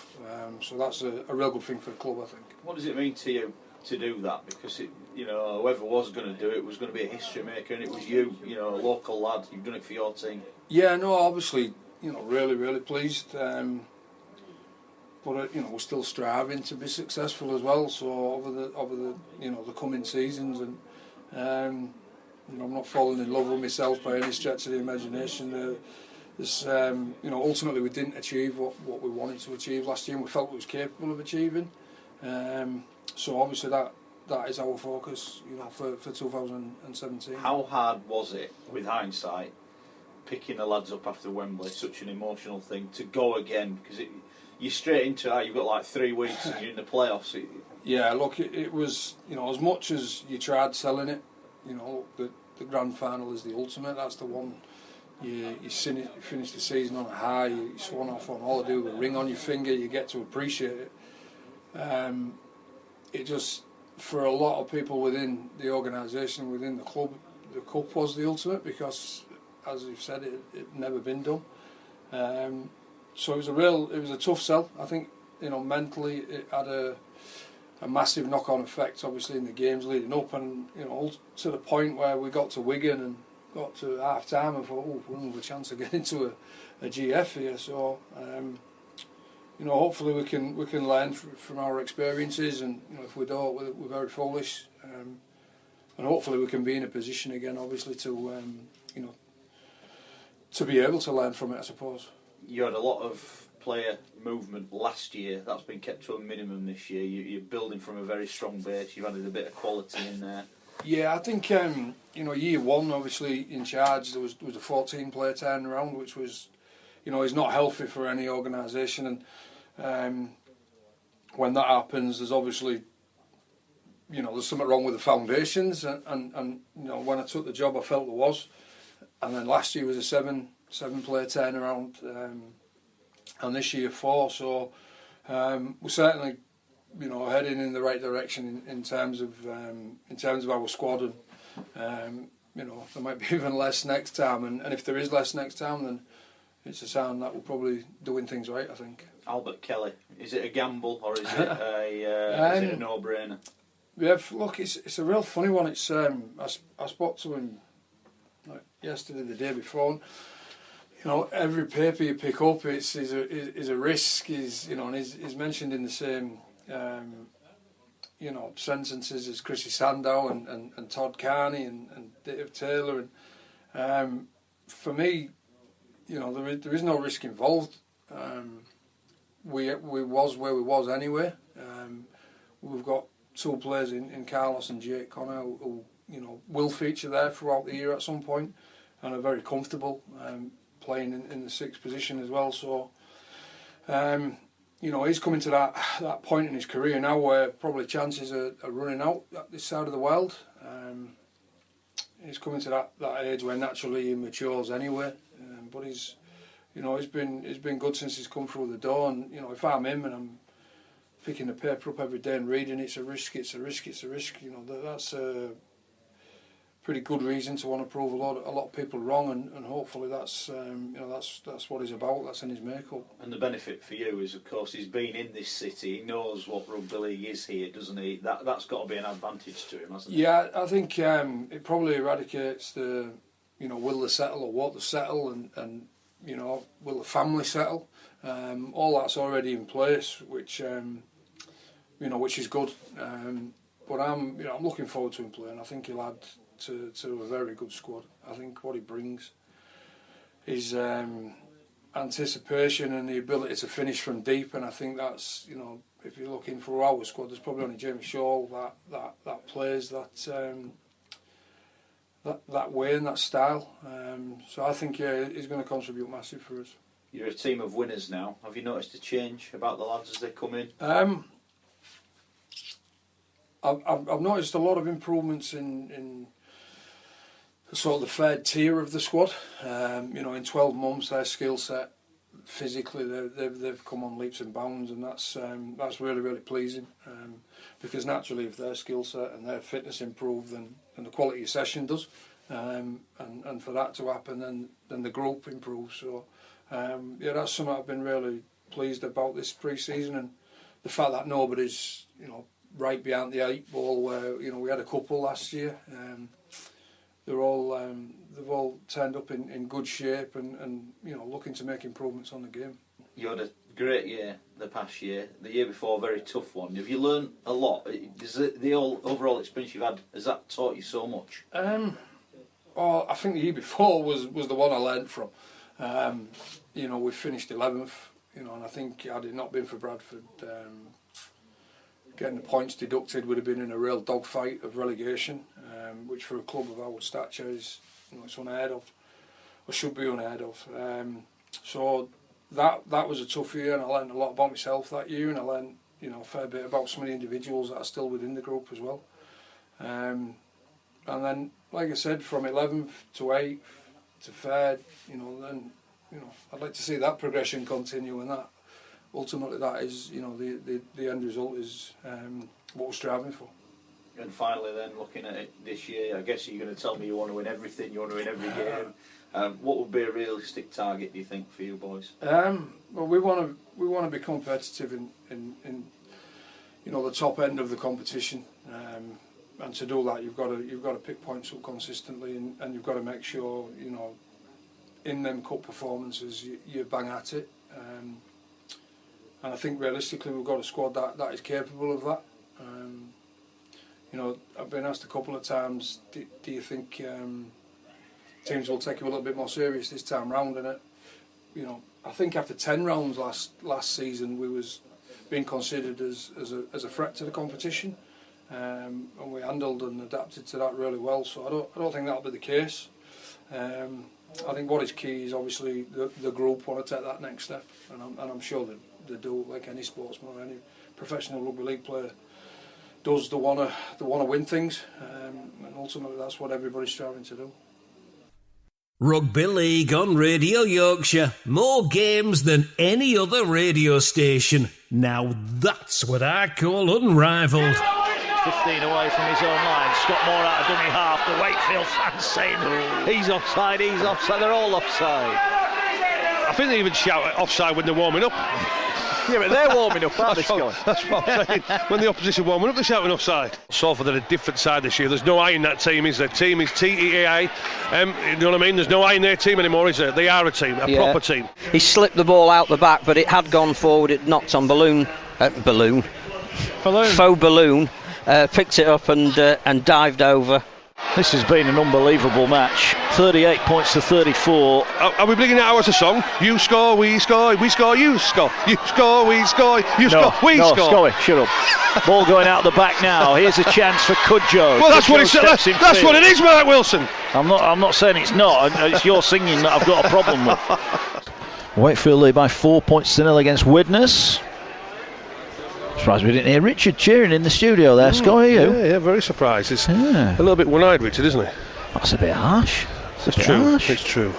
So that's a real good thing for the club, I think. What does it mean to you to do that? Because whoever was going to do it was going to be a history maker, and it was you, a local lad. You've done it for your team. Yeah, no, obviously, really, really pleased. But we're still striving to be successful as well. So over the coming seasons, and I'm not falling in love with myself by any stretch of the imagination. Ultimately we didn't achieve what we wanted to achieve last year, and we felt we was capable of achieving. So obviously that is our focus, for 2017. How hard was it, with hindsight, picking the lads up after Wembley, such an emotional thing, to go again? Because you're straight into it, you've got like 3 weeks and you're in the playoffs. Yeah, look, it was, as much as you tried selling it, the grand final is the ultimate. That's the one you finish the season on a high, you swan off on holiday with a ring on your finger, you get to appreciate it. It just, for a lot of people within the organisation, within the club, the cup was the ultimate, because, as you've said, it never been done. So it was a tough sell. I think, mentally it had a massive knock-on effect, obviously, in the games leading up, and to the point where we got to Wigan and got to half-time and thought, we have a chance of getting to a GF here. So hopefully we can learn from our experiences, and if we don't, we're very foolish, and hopefully we can be in a position again, obviously, to to be able to learn from it, I suppose. You had a lot of player movement last year. That's been kept to a minimum this year. You're building from a very strong base. You've added a bit of quality in there. Yeah, I think year one, obviously in charge, there was a 14-player turnaround, which was is not healthy for any organisation, and when that happens, there's obviously, there's something wrong with the foundations, and when I took the job, I felt there was, and then last year was a seven player turnaround, and this year 4. So we're certainly, heading in the right direction in terms of our squad, and there might be even less next time, and if there is less next time, then it's a sign that we're probably doing things right, I think. Albert Kelly, is it a gamble or is it a no-brainer? Yeah, look, it's a real funny one. It's I spoke to him yesterday, the day before. And, every paper you pick up, is a risk. And he's mentioned in the same sentences as Chrissy Sandow and Todd Carney and Dave Taylor. And for me, there is no risk involved. We was where we was anyway. We've got 2 players in Carlos and Jake Connor who will feature there throughout the year at some point, and are very comfortable playing in the 6th position as well. So he's coming to that point in his career now where probably chances are running out at this side of the world. He's coming to that age where naturally he matures anyway, but he's been good since he's come through the door. And if I'm him and I'm picking the paper up every day and reading it's a risk, that's a pretty good reason to want to prove a lot of people wrong, and hopefully that's what he's about. That's in his makeup. And the benefit for you is, of course, he's been in this city. He knows what rugby league is here, doesn't he? That's got to be an advantage to him, hasn't it? Yeah, I think it probably eradicates the will they settle or what they settle, and will the family settle. All that's already in place, which is good. But I'm looking forward to him playing. I think he'll add to a very good squad. I think what he brings is anticipation and the ability to finish from deep, and I think that's, if you're looking for our squad, there's probably only Jamie Shaw that plays that way and that style. So I think he's going to contribute massive for us. You're a team of winners now. Have you noticed a change about the lads as they come in? I've noticed a lot of improvements in sort of the third tier of the squad. In 12 months, their skill set physically they've come on leaps and bounds, and that's really, really pleasing. Because naturally, if their skill set and their fitness improve, then the quality of session does, and for that to happen, then the group improves. So that's something I've been really pleased about this pre-season, and the fact that nobody's right behind the 8 ball. Where we had a couple last year. They've all turned up in good shape and looking to make improvements on the game. You had a great year the past year. The year before, a very tough one. Have you learned a lot? Is the overall experience you've had, has that taught you so much? I think the year before was the one I learned from. We finished 11th, and I think had it not been for Bradford, getting the points deducted would have been in a real dogfight of relegation, which for a club of our stature is, it's unheard of, or should be unheard of. So that was a tough year, and I learned a lot about myself that year, and I learned a fair bit about some of the individuals that are still within the group as well. And then, like I said, from 11th to 8th to 3rd, I'd like to see that progression continue, and that ultimately that is, the end result is what we're striving for. And finally then, looking at it this year, I guess you're going to tell me you want to win everything, you want to win every game. What would be a realistic target, do you think, for you boys? Well, we want to be competitive in the top end of the competition, and to do that you've got to pick points up consistently, and you've got to make sure in them cup performances you bang at it. And I think realistically we've got a squad that is capable of that. I've been asked a couple of times, do you think teams will take you a little bit more serious this time round? And I think after 10 rounds last season we was being considered as a threat to the competition, and we handled and adapted to that really well. So I don't think that'll be the case. I think what is key is obviously the group want to take that next step, and I'm sure they do, like any sportsman or any professional rugby league player does. They want to win things, and ultimately that's what everybody's striving to do. Rugby League on Radio Yorkshire. More games than any other radio station. Now that's what I call unrivalled. 15 away from his own line. Scott Moore out of dummy half. The Wakefield fans saying, he's offside, he's offside. They're all offside. I think they even shout offside when they're warming up. Yeah, but they're warming up, aren't they, Scott? That's what I'm saying. When the opposition warming up, they're shouting offside. Salford are a different side this year. There's no I in that team, is there? Team is TEAI. You know what I mean? There's no I in their team anymore, is there? They are a team, a proper team. He slipped the ball out the back, but it had gone forward. It knocked on faux balloon. Picked it up and dived over. This has been an unbelievable match. 38 points to 34. Are we bringing it out as a song? You score, we score, we score, you score. You score, we score, you score, we score. No, Scully, shut up. Ball going out the back now. Here's a chance for Cudjoe. Well, that's what it is, Mark Wilson. I'm not saying it's not. It's your singing that I've got a problem with. Wakefield lead by 4 points to 0 against Widnes. Surprised we didn't hear Richard cheering in the studio there, Scott, are you? Yeah, very surprised. It's a little bit one-eyed, Richard, isn't he? That's a bit harsh. It's true. It's true.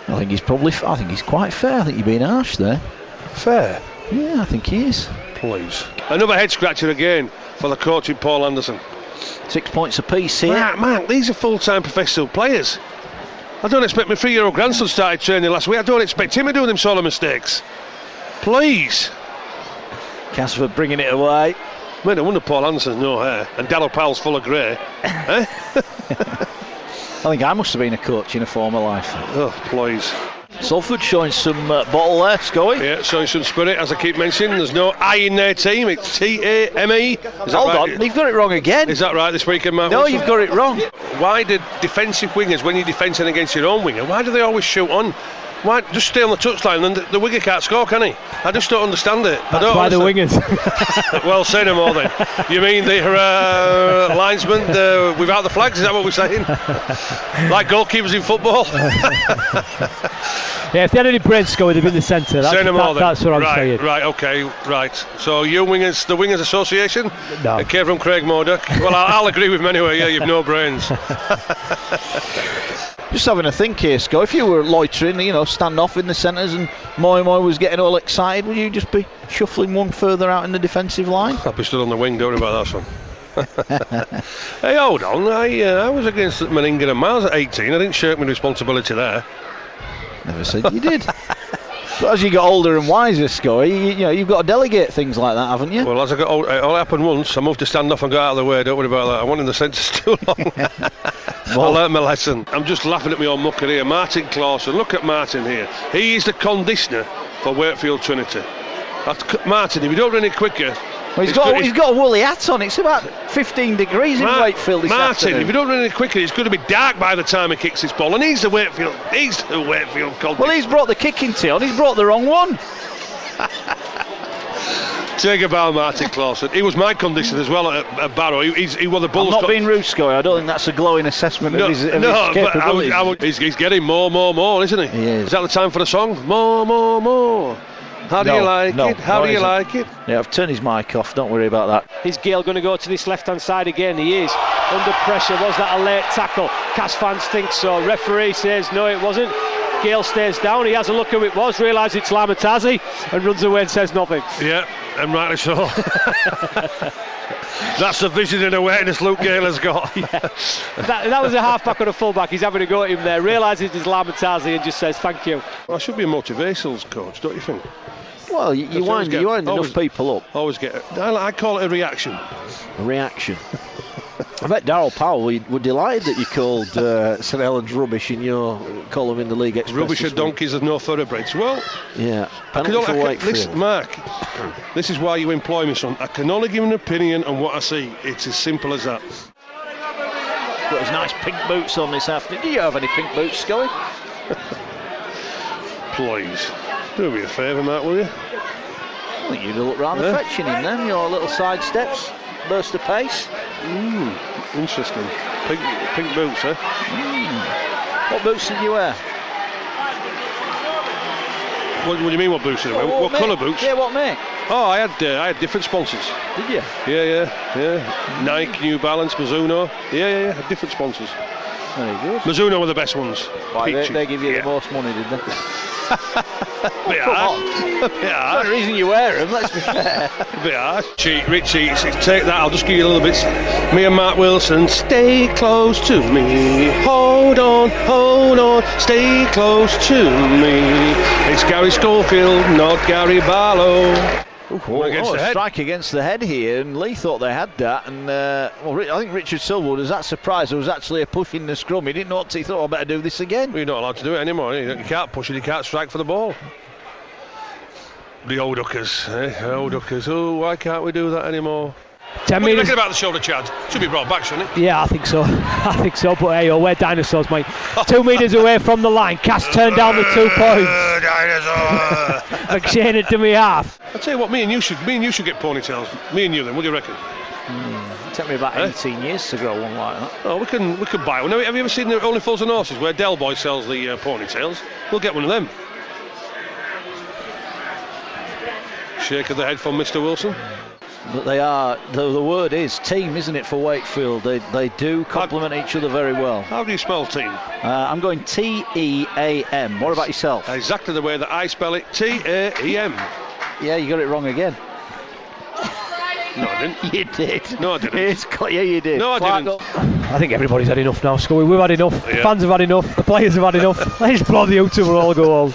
I think he's quite fair. I think you're being harsh there. Fair? Yeah, I think he is. Please. Another head scratcher again for the coach in Paul Anderson. 6 points apiece here. Mark, these are full-time professional players. I don't expect my 3-year-old grandson started training last week. I don't expect him to do them sort of mistakes. Please. Casper bringing it away. Man, I wonder Paul Anderson's no hair and Darryl Powell's full of grey. Eh? I think I must have been a coach in a former life. Oh, please. Salford showing some bottle there, Scully. Yeah, showing some spirit, as I keep mentioning. There's no I in their team, it's T-A-M-E. Hold on, you've got it wrong again. Is that right this weekend, Mark? No, you've got it wrong. Why do defensive wingers, when you're defending against your own winger, why do they always shoot on? Why just stay on the touchline and the winger can't score, can he? I just don't understand it. That's why the wingers. Well, say no more then. You mean the linesmen without the flags? Is that what we're saying? Like goalkeepers in football? Yeah, if they had any brains, they'd have been the centre. That's what I'm saying. Right, okay, right. So you wingers, the Wingers Association? No. It came from Craig Murdoch. Well, I'll agree with him anyway. Yeah, you've no brains. Just having a think here, Scott. If you were loitering, stand off in the centres and Moy was getting all excited, would you just be shuffling one further out in the defensive line? I'll be stood on the wing, don't worry about that one. Hey, hold on. I was against Meninga and Miles at 18. I didn't shirk my responsibility there. Never said you did. But as you got older and wiser, Scott, you've got to delegate things like that, haven't you? Well, as I got older, it all happened once. I moved to stand off and go out of the way. Don't worry about that. I wasn't in the centres too long. I learnt my lesson. I'm just laughing at my own mucker here. Martin Clausen. Look at Martin here. He is the conditioner for Wakefield Trinity. Martin, if you don't run it quicker... Well, he's got a woolly hat on. It's about 15 degrees in Wakefield this afternoon. Martin, if you don't run any quicker, it's going to be dark by the time he kicks this ball. And he's the Wakefield conditioner. Well, he's brought the kicking tee on. He's brought the wrong one. Take a bow, Martin Clausen. He was my conditioner as well at Barrow. He was the Bulls. I'm not being rude, Scott. I don't think that's a glowing assessment of his capabilities. He's getting more, isn't he? He is. Is that the time for the song? More. How do you like it? How do you like it? Yeah, I've turned his mic off. Don't worry about that. Is Gale going to go to this left-hand side again? He is. Under pressure. Was that a late tackle? Cas fans think so. Referee says no, it wasn't. Gale stays down. He has a look who it was, realises it's Lamatazi, and runs away and says nothing. Yeah, and rightly so. That's the vision and awareness Luke Gale has got. Yeah. That was a half-back or a full-back. He's having a go at him there. Realises it's Lamatazi and just says thank you. Well, I should be a motivational coach, don't you think? Well, you wind enough people up. Always get. I call it a reaction. A reaction. I bet Darryl Powell were delighted that you called St Helens rubbish in your column in the League Express. Rubbish and donkeys and no thoroughbreds. Well, yeah. Listen, Mark, this is why you employ me, son. I can only give an opinion on what I see. It's as simple as that. Got his nice pink boots on this afternoon. Do you have any pink boots, Scully? Please. Do me a favour, Mark, will you? I think you'd look rather fetching in them, your little side steps, burst of pace. Interesting. Pink boots, eh? What boots did you wear? What do you mean? What boots did I wear? What colour boots? Yeah, what make? Oh, I had different sponsors. Did you? Yeah. Nike, New Balance, Mizuno. Yeah. Had different sponsors. Very good. Mizuno were the best ones. Why, they give you the most money, did they? A bit hard. That's the reason you wear them, let's be fair. A bit hard. Cheat, Richie, take that, I'll just give you a little bit. Me and Mark Wilson, stay close to me. Hold on, stay close to me. It's Gary Schofield, not Gary Barlow. A strike against the head here, and Lee thought they had that, and I think Richard Silverwood was that surprised there was actually a push in the scrum. He didn't know what he thought. I better do this again. Well, you're not allowed to do it anymore. You can't push it, you can't strike for the ball. The old duckers, old duckers. Oh, why can't we do that anymore? 10 what do you metres. reckon about the shoulder charge? Should be brought back, shouldn't it? Yeah, I think so. But hey, we're dinosaurs, mate. 2 metres away from the line. Cass turned down the 2 points. Dinosaur. McShane it to me half. I tell you what, me and you should get ponytails. Me and you, then. What do you reckon? It took me about 18 years to grow one like that. Oh, we could buy one. Now, have you ever seen the Only Fools and Horses where Del Boy sells the ponytails? We'll get one of them. Shake of the head from Mr. Wilson. But they are, the word is team, isn't it, for Wakefield? They do complement each other very well. How do you spell team? I'm going T-E-A-M. What about yourself? Exactly the way that I spell it, T-A-E-M. Yeah, you got it wrong again. No, I didn't. You did. No, I didn't. Yeah, you did. No, I didn't. I think everybody's had enough now, Scully. We've had enough. Yeah. The fans have had enough. The players have had enough. Let's blow the out and we'll all go home.